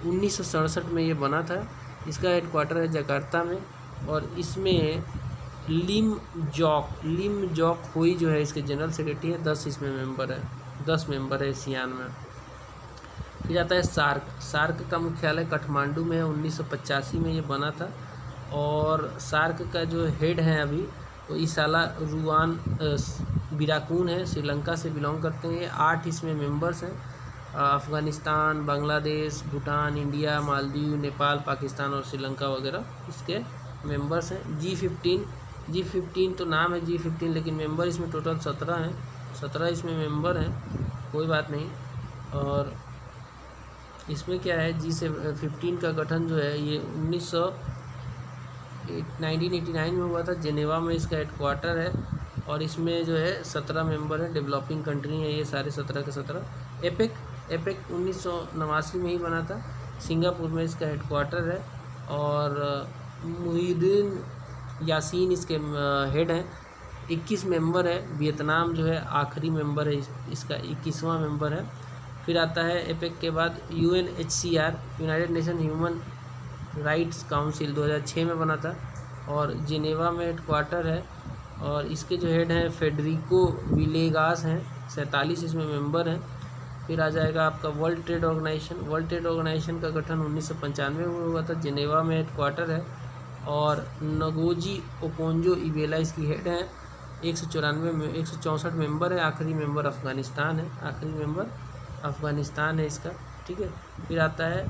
1967 में ये बना था। इसका हेडक्वार्टर है जकार्ता में। और इसमें लिम जॉक होई जो है इसके जनरल सेक्रेटरी है। 10 इसमें मेंबर है। 10 मेंबर है एशियान में। फिर आता है सार्क। सार्क का मुख्यालय काठमांडू में है। 1985 में ये बना था। और सार्क का जो हेड है अभी वो ईसाला रुआन बिराकून है, श्रीलंका से बिलोंग करते हैं। 8 इसमें मेंबर्स हैं। अफ़गानिस्तान, बांग्लादेश, भूटान, इंडिया, मालदीव, नेपाल, पाकिस्तान और श्रीलंका वगैरह इसके मेंबर्स हैं। G15 तो नाम है G15, लेकिन मेंबर इसमें टोटल 17 हैं। 17 इसमें मेंबर हैं, कोई बात नहीं। और इसमें क्या है, G15 का गठन जो है ये 1989 में हुआ था। जेनेवा में इसका हेडक्वार्टर है। और इसमें जो है 17 मेंबर हैं। डेवलपिंग कंट्री हैं ये सारे 17 के 17। एपेक 1989 में ही बना था। सिंगापुर में इसका हेडक्वार्टर है। और मुहिद्दीन यासीन इसके हेड हैं। 21 मेंबर है। वियतनाम जो है आखिरी मेंबर है, इसका 21वां मेंबर है। फिर आता है एपेक के बाद UNHCR, United nation human rights council, 2006 में बना था। और जिनेवा में हेडक्वार्टर है। और इसके जो हेड हैं फेडरिको विलेगास हैं। 47 इसमें मेंबर हैं। फिर आ जाएगा आपका world trade organisation. World trade organisation का गठन 1995 में हुआ था। जिनेवा में हेडक्वार्टर है। और नगोजी ओकोंजो इवेला इसकी हेड हैं। 194 में 164 मेंबर है। आखिरी मेंबर अफ़गानिस्तान है, आखिरी मेंबर अफ़गानिस्तान है इसका, ठीक है। फिर आता है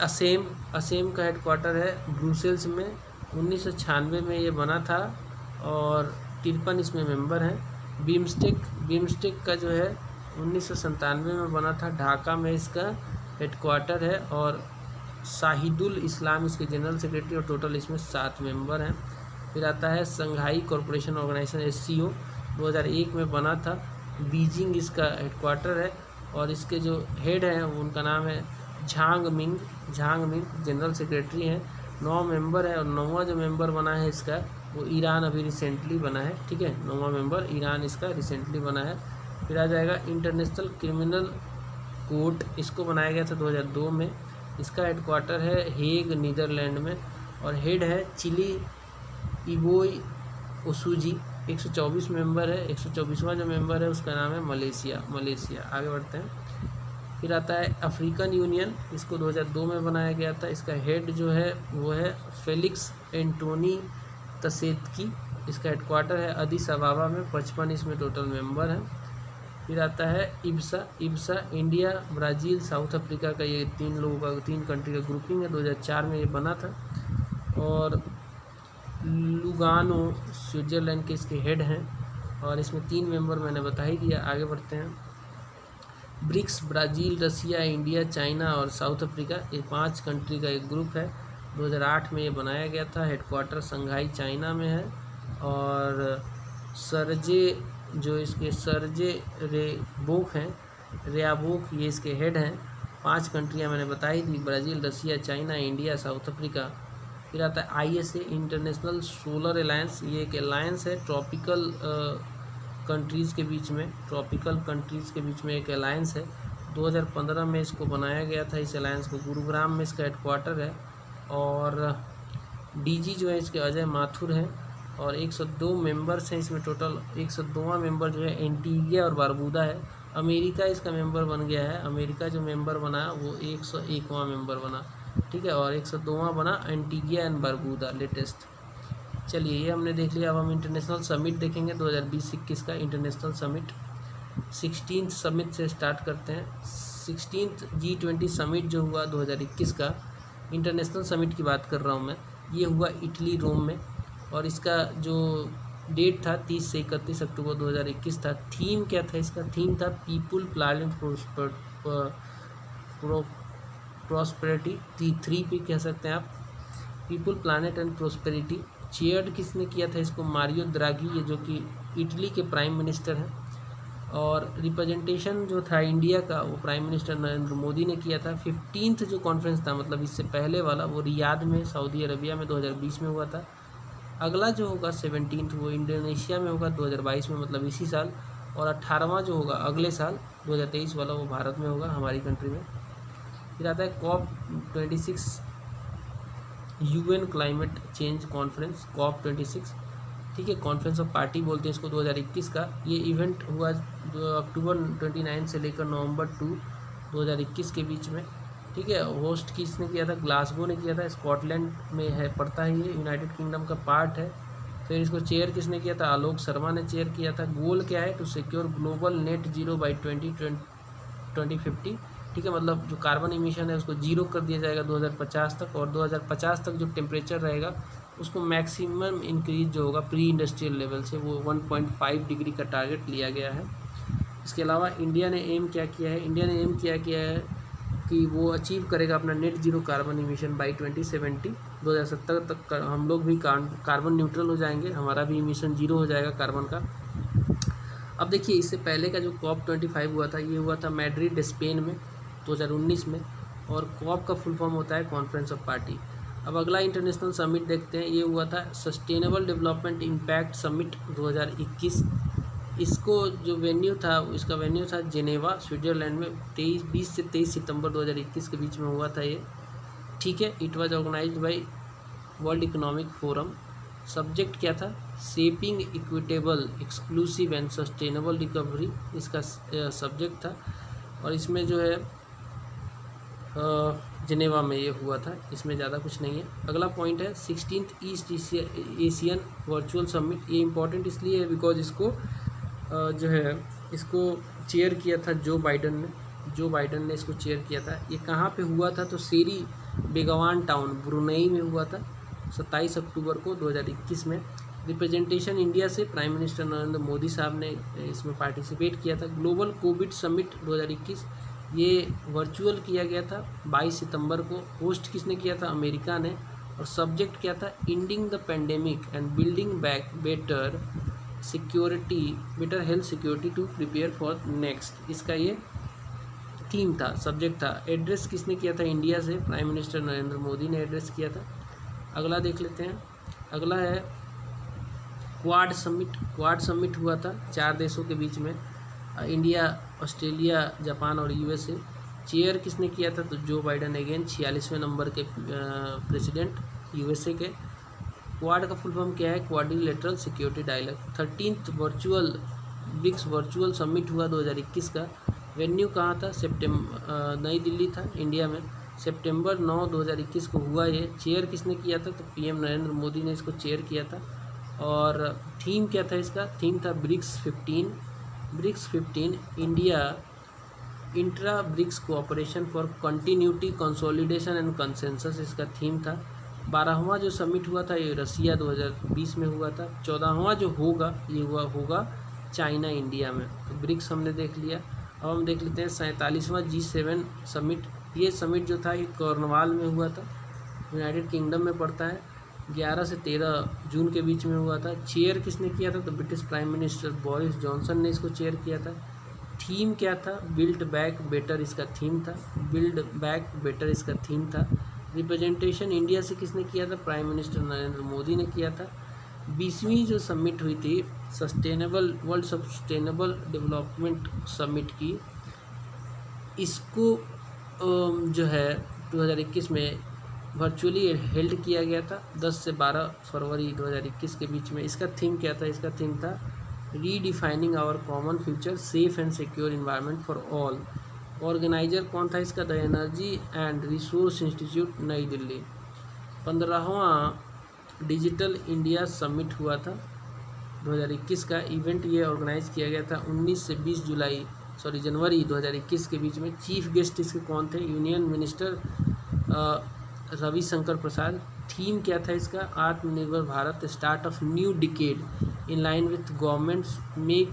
असेम का हेडक्वार्टर है ब्रुसेल्स में। 1996 में ये बना था और 53 इसमें मेंबर हैं। बीमस्टेक का जो है 1997 में बना था, ढाका में इसका हेडक्वार्टर है और शाहिदुल इस्लाम इसके जनरल सेक्रेटरी और टोटल इसमें 7 मेंबर हैं। फिर आता है संघाई कॉरपोरेशन ऑर्गेनाइजेशन SCO, 2001 में बना था, बीजिंग इसका हेडक्वार्टर है और इसके जो हेड हैं उनका नाम है झांग मिंग जनरल सेक्रेटरी हैं। 9 मेंबर है और 9वां जो मेंबर बना है इसका वो ईरान अभी रिसेंटली बना है, ठीक है। 9वां मेंबर ईरान इसका रिसेंटली बना है। फिर आ जाएगा इंटरनेशनल क्रिमिनल कोर्ट, इसको बनाया गया था 2002 में। इसका हेडक्वार्टर है हेग नीदरलैंड में और हेड है चिली इबोई ओसुजी। 124 मेंबर है। 124वां जो मेंबर है उसका नाम है मलेशिया। आगे बढ़ते हैं। फिर आता है अफ्रीकन यूनियन, इसको 2002 में बनाया गया था। इसका हेड जो है वो है फेलिक्स एंटोनी तसेतकी। इसका हेडक्वार्टर है अदिस अबाबा में। 55 इसमें टोटल मेंबर हैं। फिर आता है IBSA India, Brazil, south Africa का ये 3 कंट्री का ग्रुपिंग है। 2004 में ये बना था और लुगानो स्विट्ज़रलैंड के इसके हेड हैं और इसमें 3 मेंबर मैंने बता ही दिया। आगे बढ़ते हैं। ब्रिक्स, ब्राज़ील, रसिया, इंडिया, चाइना और साउथ अफ्रीका, ये 5 कंट्री का एक ग्रुप है। 2008 में ये बनाया गया था। हेडक्वार्टर संघाई चाइना में है और सर्जे रेबोक हैं, रेयाबोक ये इसके हेड हैं। 5 कंट्रियाँ मैंने बताई दी, ब्राज़ील, रसिया, चाइना, इंडिया, साउथ अफ्रीका। फिर आता है ISA इंटरनेशनल सोलर अलायंस, ये एक अलायंस है ट्रॉपिकल कंट्रीज़ के बीच में एक अलायंस है। 2015 में इसको बनाया गया था, इस अलायंस को। गुरुग्राम में इसका हेडक्वार्टर है और DG जो है इसके अजय माथुर हैं और 102 मेंबर्स हैं इसमें टोटल। 102वां मेंबर जो है एंटीगिया और बारबूदा है। अमेरिका इसका मेंबर बन गया है। अमेरिका जो मेंबर बना वो 101वां मेंबर बना, ठीक है, और 102वां बना एंटीगिया एंड बारबूदा लेटेस्ट। चलिए ये हमने देख लिया। अब हम इंटरनेशनल समिट देखेंगे 2020-21 का इंटरनेशनल समिट। 16th समिट से स्टार्ट करते हैं। 16th G20 समिट जो हुआ 2021 का, इंटरनेशनल समिट की बात कर रहा हूँ मैं, ये हुआ इटली रोम में और इसका जो डेट था 30 से 31 अक्टूबर 2021 था। थीम क्या था इसका? थीम था पीपुल प्लानेट प्रॉस्पेरिटी, 3P कह सकते हैं आप, people planet and prosperity. Chaired किसने किया था इसको? मारियो द्रागी, ये जो कि इटली के प्राइम मिनिस्टर हैं। और रिप्रेजेंटेशन जो था इंडिया का वो प्राइम मिनिस्टर नरेंद्र मोदी ने किया था। 15th जो कॉन्फ्रेंस था, मतलब इससे पहले वाला, वो रियाद में सऊदी अरबिया में 2020 में हुआ था। अगला जो होगा 17th वो इंडोनेशिया में होगा 2022 में, मतलब इसी साल। और 18वां जो होगा अगले साल 2023 वाला, वो भारत में होगा, हमारी कंट्री में। फिर आता है COP26 UN climate change conference, COP26, ठीक है, कॉन्फ्रेंस ऑफ पार्टी बोलते हैं इसको, 2021 का। ये इवेंट हुआ अक्टूबर 29 से लेकर नवंबर 2 2021 के बीच में, ठीक है। होस्ट किसने किया था? ग्लासगो ने किया था, स्कॉटलैंड में है, पड़ता है ये, यूनाइटेड किंगडम का पार्ट है। फिर इसको चेयर किसने किया था? आलोक शर्मा ने चेयर किया था। गोल क्या है? To secure global net zero by 2050, ठीक है, मतलब जो कार्बन इमिशन है उसको जीरो कर दिया जाएगा 2050 तक। और 2050 तक जो टेम्परेचर रहेगा उसको मैक्सिमम इंक्रीज जो होगा प्री इंडस्ट्रियल लेवल से, वो 1.5 डिग्री का टारगेट लिया गया है। इसके अलावा इंडिया ने एम क्या किया है? इंडिया ने एम क्या किया है कि वो अचीव करेगा अपना net zero carbon emission by 2070। 2070 तक हम लोग भी कार्बन न्यूट्रल हो जाएंगे, हमारा भी इमिशन जीरो हो जाएगा कार्बन का। अब देखिए, इससे पहले का जो COP25 हुआ था, ये हुआ था मैड्रिड स्पेन में 2019 में, और COP का फुल फॉर्म होता है कॉन्फ्रेंस ऑफ पार्टी। अब अगला इंटरनेशनल समिट देखते हैं, ये हुआ था सस्टेनेबल डेवलपमेंट इम्पैक्ट समिट 2021। इसको जो वेन्यू था, इसका वेन्यू था जेनेवा स्विट्ज़रलैंड में। 20 से 23 सितंबर 2021 के बीच में हुआ था ये, ठीक है। It was organised by world economic forum. Subject क्या था? Shaping equitable, exclusive and sustainable recovery, इसका सब्जेक्ट था। और इसमें जो है जिनेवा में ये हुआ था, इसमें ज़्यादा कुछ नहीं है। अगला पॉइंट है 16th east Asian virtual summit. ये इम्पॉर्टेंट इसलिए है बिकॉज इसको जो है इसको चेयर किया था जो बाइडन ने इसको चेयर किया था। ये कहाँ पे हुआ था? तो सेरी बेगवान टाउन ब्रुनेई में हुआ था 27 अक्टूबर को 2021 में। रिप्रेजेंटेशन इंडिया से प्राइम मिनिस्टर नरेंद्र मोदी साहब ने इसमें पार्टिसिपेट किया था। ग्लोबल कोविड समिट 2021 ये वर्चुअल किया गया था 22 सितंबर को। होस्ट किसने किया था? अमेरिका ने। और सब्जेक्ट क्या था? Ending the pandemic and building back better health security to prepare for next. इसका ये थीम था, सब्जेक्ट था। एड्रेस किसने किया था? इंडिया से प्राइम मिनिस्टर नरेंद्र मोदी ने एड्रेस किया था। अगला देख लेते हैं। अगला है क्वाड समिट हुआ था 4 देशों के बीच में, इंडिया, ऑस्ट्रेलिया, जापान और यूएसए। चेयर किसने किया था? तो जो बाइडन, अगेन 46वें नंबर के प्रेसिडेंट यूएसए के। क्वाड का फुल फॉर्म क्या है? Quadrilateral security dialogue. 13th BRICS virtual summit हुआ 2021 का। वेन्यू कहाँ था? नई दिल्ली था, इंडिया में। सितंबर 9, 2021 को हुआ ये। चेयर किसने किया था? तो पीएम नरेंद्र मोदी ने इसको चेयर किया था। और थीम क्या था इसका? थीम था BRICS 15 India intra BRICS cooperation for continuity consolidation and consensus, इसका थीम था। 12वां जो समिट हुआ था ये रसिया 2020 में हुआ था। 14वां जो होगा ये होगा चाइना इंडिया में। तो ब्रिक्स हमने देख लिया। अब हम देख लेते हैं 47वां G7 समिट। ये समिट जो था ये कॉर्नवाल में हुआ था, यूनाइटेड किंगडम में पड़ता है। 11 से 13 जून के बीच में हुआ था। चेयर किसने किया था? तो British prime minister Boris Johnson ने इसको चेयर किया था। थीम क्या था? बिल्ड बैक बेटर इसका थीम था। रिप्रेजेंटेशन इंडिया से किसने किया था? प्राइम मिनिस्टर नरेंद्र मोदी ने किया था। 20वीं जो समिट हुई थी वर्ल्ड सस्टेनेबल डेवलपमेंट समिट की, इसको जो है 2021 में वर्चुअली हेल्ड किया गया था 10 से 12 फरवरी 2021 के बीच में। इसका थीम क्या था? इसका थीम था redefining our common future safe and secure environment for all. Organiser कौन था इसका? The energy and resource institute, New Delhi. 15वां डिजिटल इंडिया समिट हुआ था 2021 का। इवेंट ये ऑर्गेनाइज किया गया था 19 से 20 जनवरी 2021 के बीच में। चीफ गेस्ट इसके कौन थे? Union minister Ravishankar Prasad. Theme क्या था इसका? Aatmanirbhar Bharat, start of new decade in line with government's make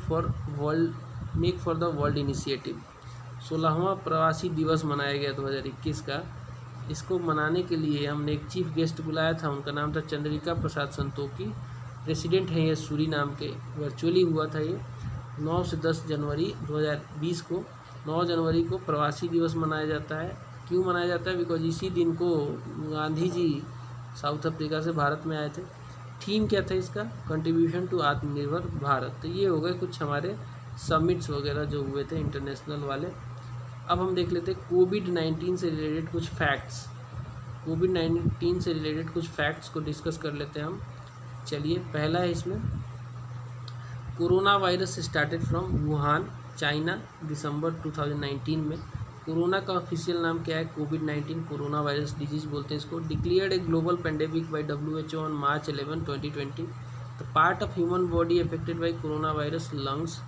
for the world initiative. 16वां प्रवासी दिवस मनाया गया 2021 का। इसको मनाने के लिए हमने एक चीफ गेस्ट बुलाया था, उनका नाम था चंद्रिका प्रसाद संतोखी। रेसिडेंट हैं ये सूरीनाम के। वर्चुअली हुआ था ये 9 से 10 जनवरी 2020 को। 9 जनवरी को प्रवासी दिवस मनाया जाता है। क्यों मनाया जाता है? बिकॉज इसी दिन को गांधी जी साउथ अफ्रीका से भारत में आए थे। थीम क्या था इसका? कंट्रीब्यूशन टू आत्मनिर्भर भारत। तो ये हो गए कुछ हमारे समिट्स वगैरह जो हुए थे इंटरनेशनल वाले। अब हम देख लेते हैं कोविड-19 से रिलेटेड कुछ फैक्ट्स को डिस्कस कर लेते हैं हम। चलिए, पहला है इसमें, corona virus started from Wuhan, China, December 2019 में। कोरोना का ऑफिशियल नाम क्या है? कोविड-19 कोरोना वायरस डिजीज बोलते हैं इसको। Declared a global pandemic by WHO on March 11, 2020। The part of human body affected by corona virus lungs.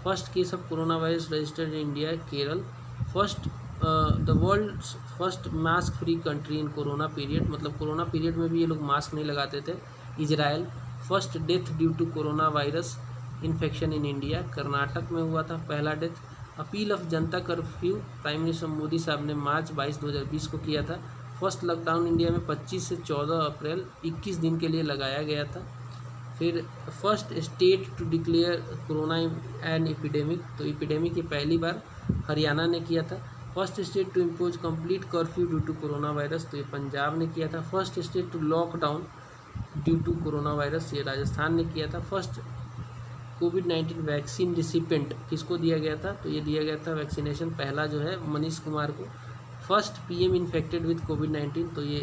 First case of corona virus registered in India, Kerala. The world's first mask free country in corona period, मतलब कोरोना पीरियड में भी ये लोग मास्क नहीं लगाते थे, Israel. First death due to corona virus infection in India, Karnataka में हुआ था पहला death. Appeal of Janata curfew, prime minister Modi साहब ने मार्च 22, 2020 को किया था। फर्स्ट लॉकडाउन इंडिया में 25 से 14 अप्रैल 21 दिन के लिए लगाया गया था। फिर first state to declare corona an epidemic, तो एपिडेमिक की पहली बार हरियाणा ने किया था। First state to impose complete curfew due to corona virus, तो ये पंजाब ने किया था। First state to lockdown due to corona virus, ये राजस्थान ने किया था। फर्स्ट कोविड-19 वैक्सीन रिसिपेंट किसको दिया गया था? तो ये दिया गया था वैक्सीनेशन पहला जो है मनीष कुमार को। फर्स्ट पीएम इन्फेक्टेड विद कोविड-19, तो ये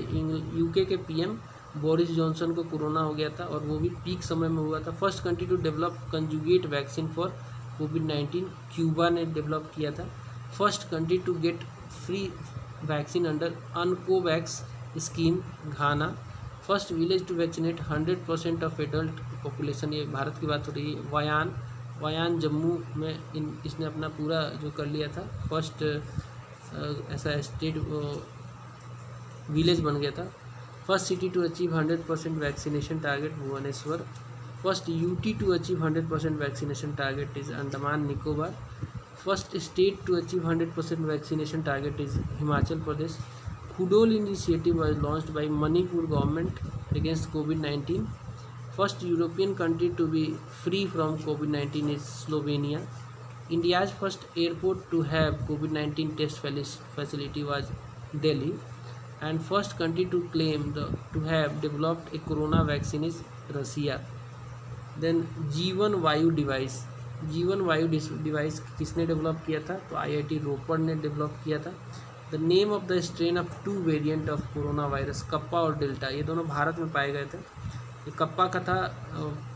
यूके के पीएम बोरिस जॉनसन को कोरोना हो गया था और वो भी पीक समय में हुआ था। First country to develop conjugate vaccine for कोविड-19, क्यूबा ने डेवलप किया था। First country to get free vaccine under UN COVAX scheme Ghana. First village to vaccinate 100% of adult population, ये भारत की बात हो रही है। वयान जम्मू में इसने अपना पूरा जो कर लिया था, फर्स्ट ऐसा स्टेट विलेज बन गया था। First city to achieve 100% vaccination target Bhubaneswar. First UT to achieve 100% vaccination target is Andaman Nicobar. First state to achieve 100% vaccination target is Himachal Pradesh. Khudol initiative was launched by Manipur government against COVID-19. First European country to be free from COVID-19 is Slovenia. India's first airport to have COVID-19 test facility was Delhi. And first country to claim to have developed a corona vaccine is Russia. Then जीवन वायु डिवाइस किसने डेवलप किया था? तो IIT रोपड़ ने डेवलप किया था। The name of the strain of 2 variant of corona virus, kappa और डेल्टा, ये दोनों भारत में पाए गए थे। ये कप्पा का था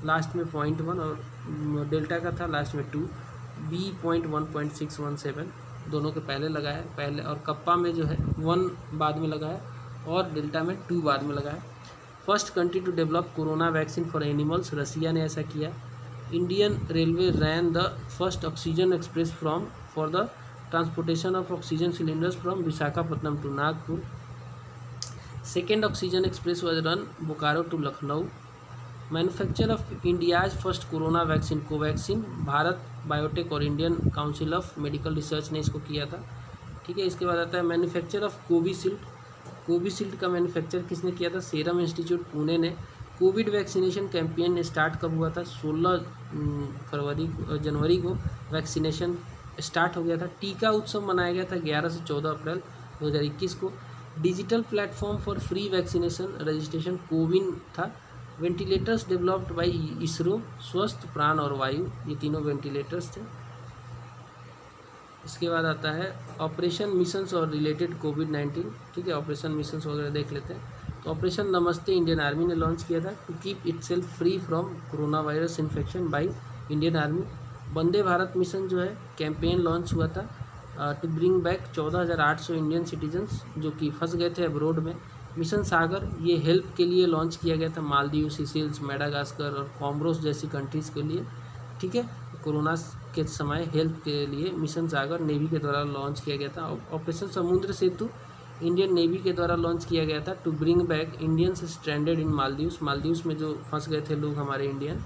लास्ट में 0.1 और डेल्टा का था लास्ट में 2, B.1.617 दोनों के पहले लगा है पहले, और कप्पा में जो है 1 बाद में लगा है और डेल्टा में 2 बाद में लगा है। First country to develop corona vaccine for animals, Russia ने ऐसा किया। Indian railway ran the first oxygen express for the transportation of oxygen cylinders from Visakhapatnam to Nagpur. Second oxygen express was run Bokaro to Lucknow. Manufacture of India's first corona vaccine Covaxin, Bharat biotech और Indian council of medical research ने इसको किया था। ठीक है, इसके बाद आता है मैन्युफैक्चर ऑफ कोविशील्ड का मैन्युफैक्चर किसने किया था? सीरम इंस्टीट्यूट पुणे ने। कोविड वैक्सीनेशन कैंपेन स्टार्ट कब हुआ था? 16 जनवरी को वैक्सीनेशन स्टार्ट हो गया था। टीका उत्सव मनाया गया था 11 से 14 अप्रैल 2021 को। Digital platform for free vaccination registration CoWIN था। वेंटिलेटर्स डेवलप्ड बाय इसरो, स्वस्थ, प्राण और वायु, ये तीनों वेंटिलेटर्स थे। इसके बाद आता है ऑपरेशन मिशंस और रिलेटेड कोविड-19। ठीक है, ऑपरेशन मिशंस वगैरह देख लेते हैं। तो ऑपरेशन नमस्ते इंडियन आर्मी ने लॉन्च किया था to keep itself free from corona virus infection by Indian army. Vande Bharat mission जो है कैंपेन लॉन्च हुआ था to bring back 14,800 Indian citizens जो कि फंस गए थे अब्रोड में। मिशन सागर ये हेल्प के लिए लॉन्च किया गया था मालदीव, सीसील्स, मेडागास्कर और कॉमरोस जैसी कंट्रीज़ के लिए। ठीक है, कोरोना के समय हेल्प के लिए मिशन सागर नेवी के द्वारा लॉन्च किया गया था। ऑपरेशन समुद्र सेतु इंडियन नेवी के द्वारा लॉन्च किया गया था to bring back Indians stranded in Maldives में जो फंस गए थे लोग हमारे इंडियन।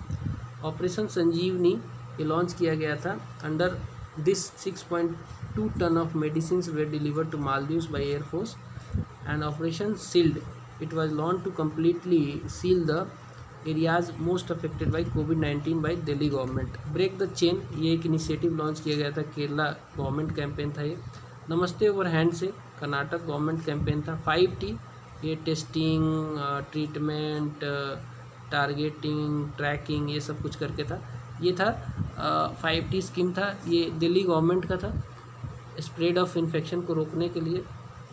ऑपरेशन संजीवनी ये लॉन्च किया गया था। Under this 6.2 ton of medicine were delivered to Maldives by air force. And operation sealed it was launch to completely seal the areas most affected by कोविड-19 by Delhi government. Break the chain ये एक इनिशिएटिव लॉन्च किया गया था, केरला गवर्नमेंट कैंपेन था ये। नमस्ते ओवर हैंड से कर्नाटक गवर्नमेंट कैंपेन था। 5T ये टेस्टिंग, ट्रीटमेंट, टारगेटिंग, ट्रैकिंग, ये सब कुछ करके था। ये था 5T स्कीम था, ये दिल्ली गवर्नमेंट का था स्प्रेड ऑफ इन्फेक्शन को रोकने के लिए।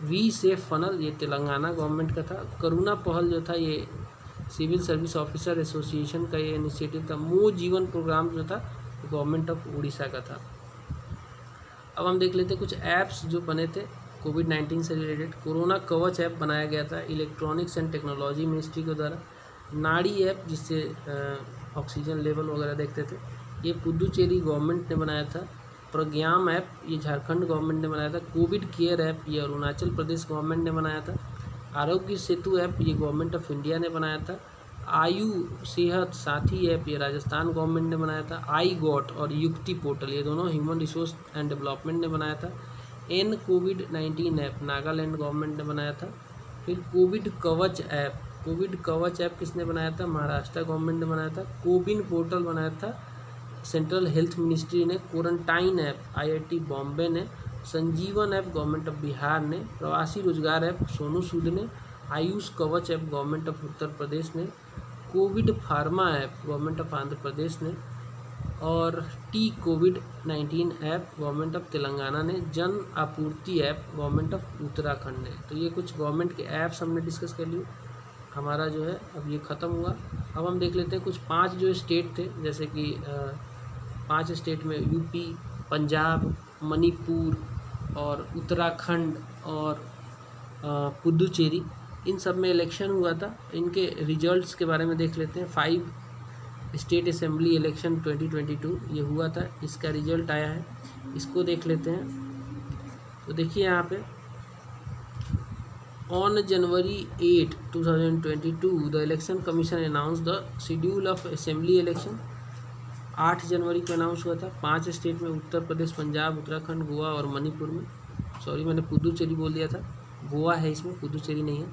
वी सेफ फनल ये तेलंगाना गवर्नमेंट का था। करुणा पहल जो था ये सिविल सर्विस ऑफिसर एसोसिएशन का ये इनिशिएटिव था। मो जीवन प्रोग्राम जो था गवर्नमेंट ऑफ उड़ीसा का था। अब हम देख लेते कुछ ऐप्स जो बने थे कोविड-19 से रिलेटेड। कोरोना कवच ऐप बनाया गया था इलेक्ट्रॉनिक्स एंड टेक्नोलॉजी मिनिस्ट्री के द्वारा। नाड़ी ऐप जिससे ऑक्सीजन लेवल वगैरह देखते थे, ये पुदुचेरी गवर्नमेंट ने बनाया था। प्रज्ञाम ऐप ये झारखंड गवर्नमेंट ने बनाया था। कोविड केयर ऐप ये अरुणाचल प्रदेश गवर्नमेंट ने बनाया था। आरोग्य सेतु ऐप ये गवर्नमेंट ऑफ इंडिया ने बनाया था। आयु सेहत साथी ऐप ये राजस्थान गवर्नमेंट ने बनाया था। आई गॉट और युक्ति पोर्टल ये दोनों ह्यूमन रिसोर्स एंड डेवलपमेंट ने बनाया था। एन कोविड-19 ऐप नागालैंड गवर्नमेंट ने बनाया था। फिर कोविड कवच ऐप किसने बनाया था? महाराष्ट्र गवर्नमेंट ने बनाया था। कोविन पोर्टल बनाया था सेंट्रल हेल्थ मिनिस्ट्री ने। क्वारंटाइन ऐप IIT बॉम्बे ने। Sanjeevan app government of Bihar ने। प्रवासी रोजगार ऐप सोनू सूद ने। Ayush Kavach app government of Uttar Pradesh ने। COVID pharma app government of Andhra Pradesh ने। और कोविड-19 ऐप गवर्नमेंट ऑफ तेलंगाना ने। जन आपूर्ति ऐप गवर्नमेंट ऑफ उत्तराखंड ने। तो ये कुछ गवर्नमेंट के ऐप्स हमने डिस्कस कर लिए। हमारा जो है अब ये ख़त्म हुआ। अब हम देख लेते हैं कुछ 5 जो स्टेट थे, जैसे कि 5 स्टेट में यूपी, पंजाब, मणिपुर और उत्तराखंड और पुदुचेरी, इन सब में इलेक्शन हुआ था। इनके रिजल्ट्स के बारे में देख लेते हैं। 5 स्टेट असेंबली इलेक्शन 2022 ये हुआ था, इसका रिजल्ट आया है, इसको देख लेते हैं। तो देखिए यहाँ पे on January 8, 2022 the election commission announce the schedule of assembly election. 8 जनवरी को अनाउंस हुआ था। 5 स्टेट में, उत्तर प्रदेश, पंजाब, उत्तराखंड, गोवा और मणिपुर में, सॉरी मैंने पुदुचेरी बोल दिया था, गोवा है इसमें, पुदुचेरी नहीं है।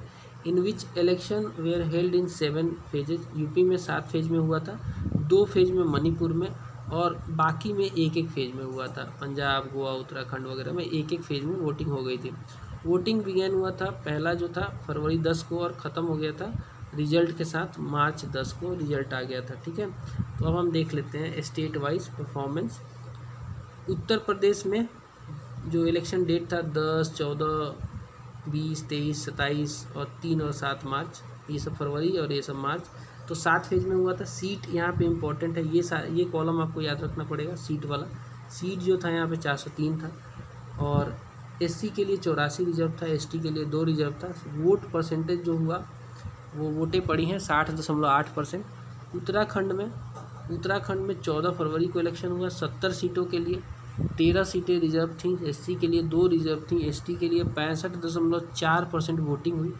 In which election were held in 7 phases. UP में 7 फेज में हुआ था, 2 फेज में मणिपुर में, और बाकी में एक फेज में हुआ था। पंजाब, गोवा, उत्तराखंड वगैरह में एक फेज में वोटिंग हो गई थी। वोटिंग बिगेन हुआ था, पहला जो था फरवरी 10 को और ख़त्म हो गया था रिजल्ट के साथ मार्च 10 को रिजल्ट आ गया था। ठीक है, तो अब हम देख लेते हैं state wise performance. Uttar Pradesh में जो इलेक्शन डेट था 10, 14, 20, 23, 27 और 3 और 7 मार्च, ये सब फरवरी और ये सब मार्च, तो 7 फेज में हुआ था। सीट यहाँ पे इम्पोर्टेंट है, ये कॉलम आपको याद रखना पड़ेगा, सीट वाला। सीट जो था यहाँ पे 403 था, और एससी के लिए 84 रिजर्व था, एसटी के लिए 2 रिजर्व था। वोट परसेंटेज जो हुआ वो वोटें पड़ी हैं 60.8%। उत्तराखंड में 14 फरवरी को इलेक्शन हुआ, 70 सीटों के लिए 13 सीटें रिजर्व थीं, एससी के लिए 2 रिजर्व थीं, एसटी के लिए 65.4% वोटिंग हुई।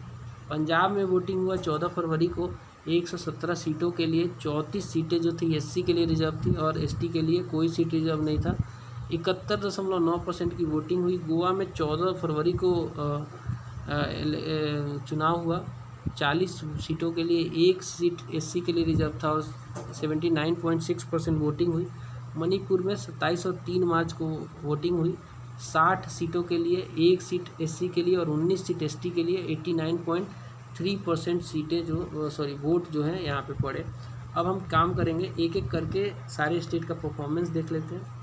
पंजाब में वोटिंग हुआ 14 फरवरी को 117 सीटों के लिए, 34 सीटें जो थी एससी के लिए रिजर्व थी और एसटी के लिए कोई सीट रिजर्व नहीं था। 71.9% की वोटिंग हुई। गोवा में 14 फरवरी को चुनाव हुआ, 40 सीटों के लिए 1 सीट एससी के लिए रिजर्व था और 79.6% वोटिंग हुई। मणिपुर में 27 और 3 मार्च को वोटिंग हुई, 60 सीटों के लिए 1 सीट एससी के लिए और 19 सीट एसटी के लिए, 89.3% सीटें वोट जो है यहाँ पे पड़े। अब हम काम करेंगे एक एक करके, सारे स्टेट का परफॉर्मेंस देख लेते हैं।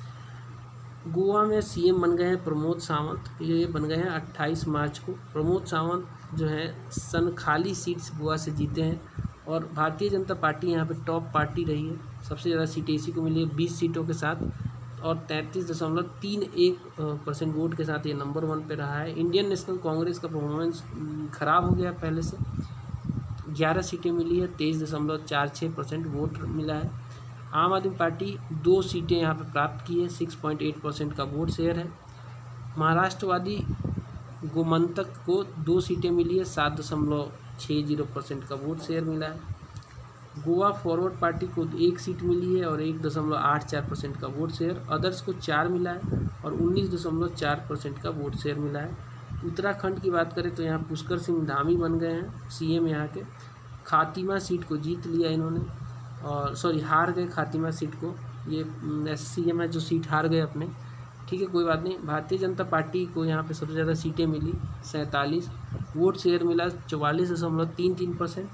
गोवा में सीएम बन गए हैं प्रमोद सावंत, ये बन गए हैं 28 मार्च को। प्रमोद सावंत जो है सनखाली सीट्स गोवा से जीते हैं, और भारतीय जनता पार्टी यहाँ पे टॉप पार्टी रही है, सबसे ज़्यादा सीटें इसी को मिली है 20 सीटों के साथ, और 33.31% वोट के साथ ये नंबर 1 पे रहा है। इंडियन नेशनल कांग्रेस का परफॉर्मेंस ख़राब हो गया पहले से, 11 सीटें मिली है, 23.46% वोट मिला है। आम आदमी पार्टी 2 सीटें यहाँ पे प्राप्त की है, 6.8% का वोट शेयर है। महाराष्ट्रवादी गोमंतक को 2 सीटें मिली है, 7.60% का वोट शेयर मिला है। गोवा फॉरवर्ड पार्टी को 1 सीट मिली है और 1.84% का वोट शेयर। अदर्स को 4 मिला है और 19.4% का वोट शेयर मिला है। उत्तराखंड की बात करें तो यहाँ पुष्कर सिंह धामी बन गए हैं सीएम यहाँ के। खातिमा सीट को जीत लिया इन्होंने, और हार गए खातिमा सीट को, ये ऐसे सीएम है जो सीट हार गए अपने। ठीक है, कोई बात नहीं। भारतीय जनता पार्टी को यहाँ पे सबसे ज़्यादा सीटें मिली 47, वोट शेयर मिला 44.33%,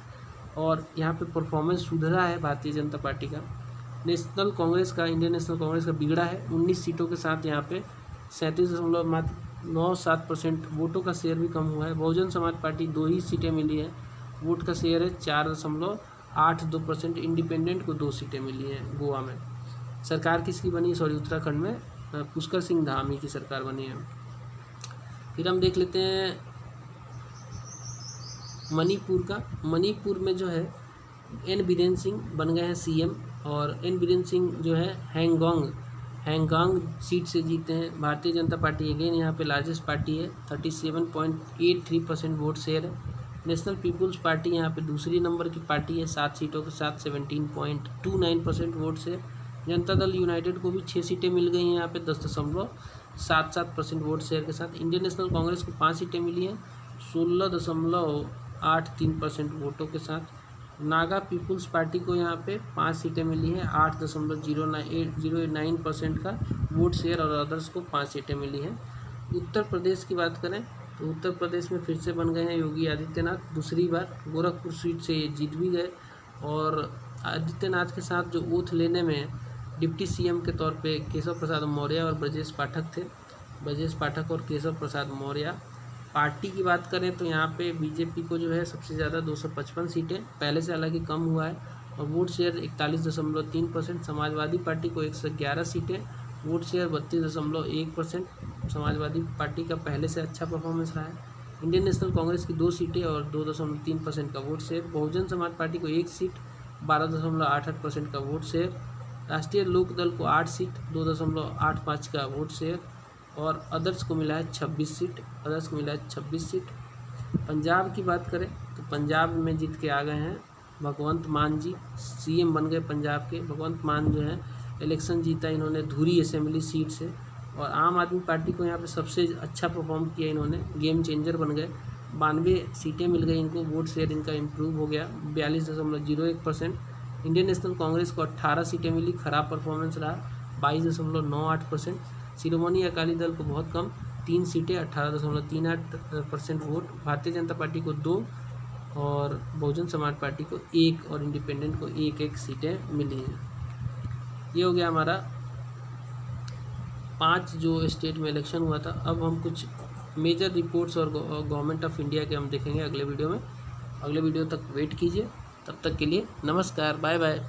और यहाँ पे परफॉर्मेंस सुधरा है भारतीय जनता पार्टी का। नेशनल कांग्रेस का, इंडियन नेशनल कांग्रेस का बिगड़ा है, 19 सीटों के साथ यहाँ पे 37.97% वोटों का शेयर भी कम हुआ है। बहुजन समाज पार्टी 2 ही सीटें मिली है, वोट का शेयर है 4.82%। इंडिपेंडेंट को 2 सीटें मिली हैं गोवा में। सरकार किसकी बनी, उत्तराखंड में पुष्कर सिंह धामी की सरकार बनी है। फिर हम देख लेते हैं मणिपुर का। मणिपुर में जो है एन बीरेन सिंह बन गए हैं सीएम, और एन बीरेन सिंह जो है हैंगोंग सीट से जीते हैं। भारतीय जनता पार्टी अगेन यहाँ पे लार्जेस्ट पार्टी है, 37.83% वोट शेयर है। नेशनल पीपुल्स पार्टी यहाँ पे दूसरी नंबर की पार्टी है, 7 सीटों के साथ 17.29% vote share. Janata Dal United को भी 6 सीटें मिल गई हैं यहाँ पे 10.77% वोट शेयर के साथ। इंडियन नेशनल कांग्रेस को 5 सीटें मिली हैं 16.83% वोटों के साथ। नागा पीपुल्स पार्टी को यहाँ पे 5 सीटें मिली हैं 8.09% का वोट शेयर, और अदर्स को 5 सीटें मिली हैं। उत्तर प्रदेश की बात करें तो उत्तर प्रदेश में फिर से बन गए हैं योगी आदित्यनाथ दूसरी बार। गोरखपुर सीट से ये जीत भी गए, और आदित्यनाथ के साथ जो ओथ लेने में डिप्टी सीएम के तौर पे केशव प्रसाद मौर्य और ब्रजेश पाठक थे। ब्रजेश पाठक और केशव प्रसाद मौर्य। पार्टी की बात करें तो यहाँ पे बीजेपी को जो है सबसे ज़्यादा 255 सीटें, पहले से हालांकि कम हुआ है, और वोट शेयर 41.3%। समाजवादी पार्टी को 111 सीटें, वोट शेयर 32.1%। समाजवादी पार्टी का पहले से अच्छा परफॉर्मेंस रहा है। इंडियन नेशनल कांग्रेस की 2 सीटें और 2.3% का vote share. Bahujan Samaj party को 1 सीट 12.88% का वोट शेयर। राष्ट्रीय लोक दल को 8 सीट 2.85 का वोट शेयर और अदर्स को मिला है 26 सीट। पंजाब की बात करें तो पंजाब में जीत के आ गए हैं भगवंत मान जी, सीएम बन गए पंजाब के। भगवंत मान जो है इलेक्शन जीता इन्होंने धुरी असेंबली सीट से, और आम आदमी पार्टी को यहाँ पे सबसे अच्छा परफॉर्म किया इन्होंने, गेम चेंजर बन गए। 92 सीटें मिल गई इनको, वोट शेयर इनका इम्प्रूव हो गया 42.01%। इंडियन नेशनल कांग्रेस को 18 सीटें मिली, खराब परफॉर्मेंस रहा 22.98%। शिरोमणि अकाली दल को बहुत कम 3 सीटें 18.38% वोट। भारतीय जनता पार्टी को 2 और बहुजन समाज पार्टी को 1 और इंडिपेंडेंट को 1 सीटें मिली हैं। ये हो गया हमारा 5 जो स्टेट में इलेक्शन हुआ था। अब हम कुछ मेजर रिपोर्ट्स और गवर्नमेंट ऑफ इंडिया के हम देखेंगे अगले वीडियो में। अगले वीडियो तक वेट कीजिए, तब तक के लिए नमस्कार, बाय बाय।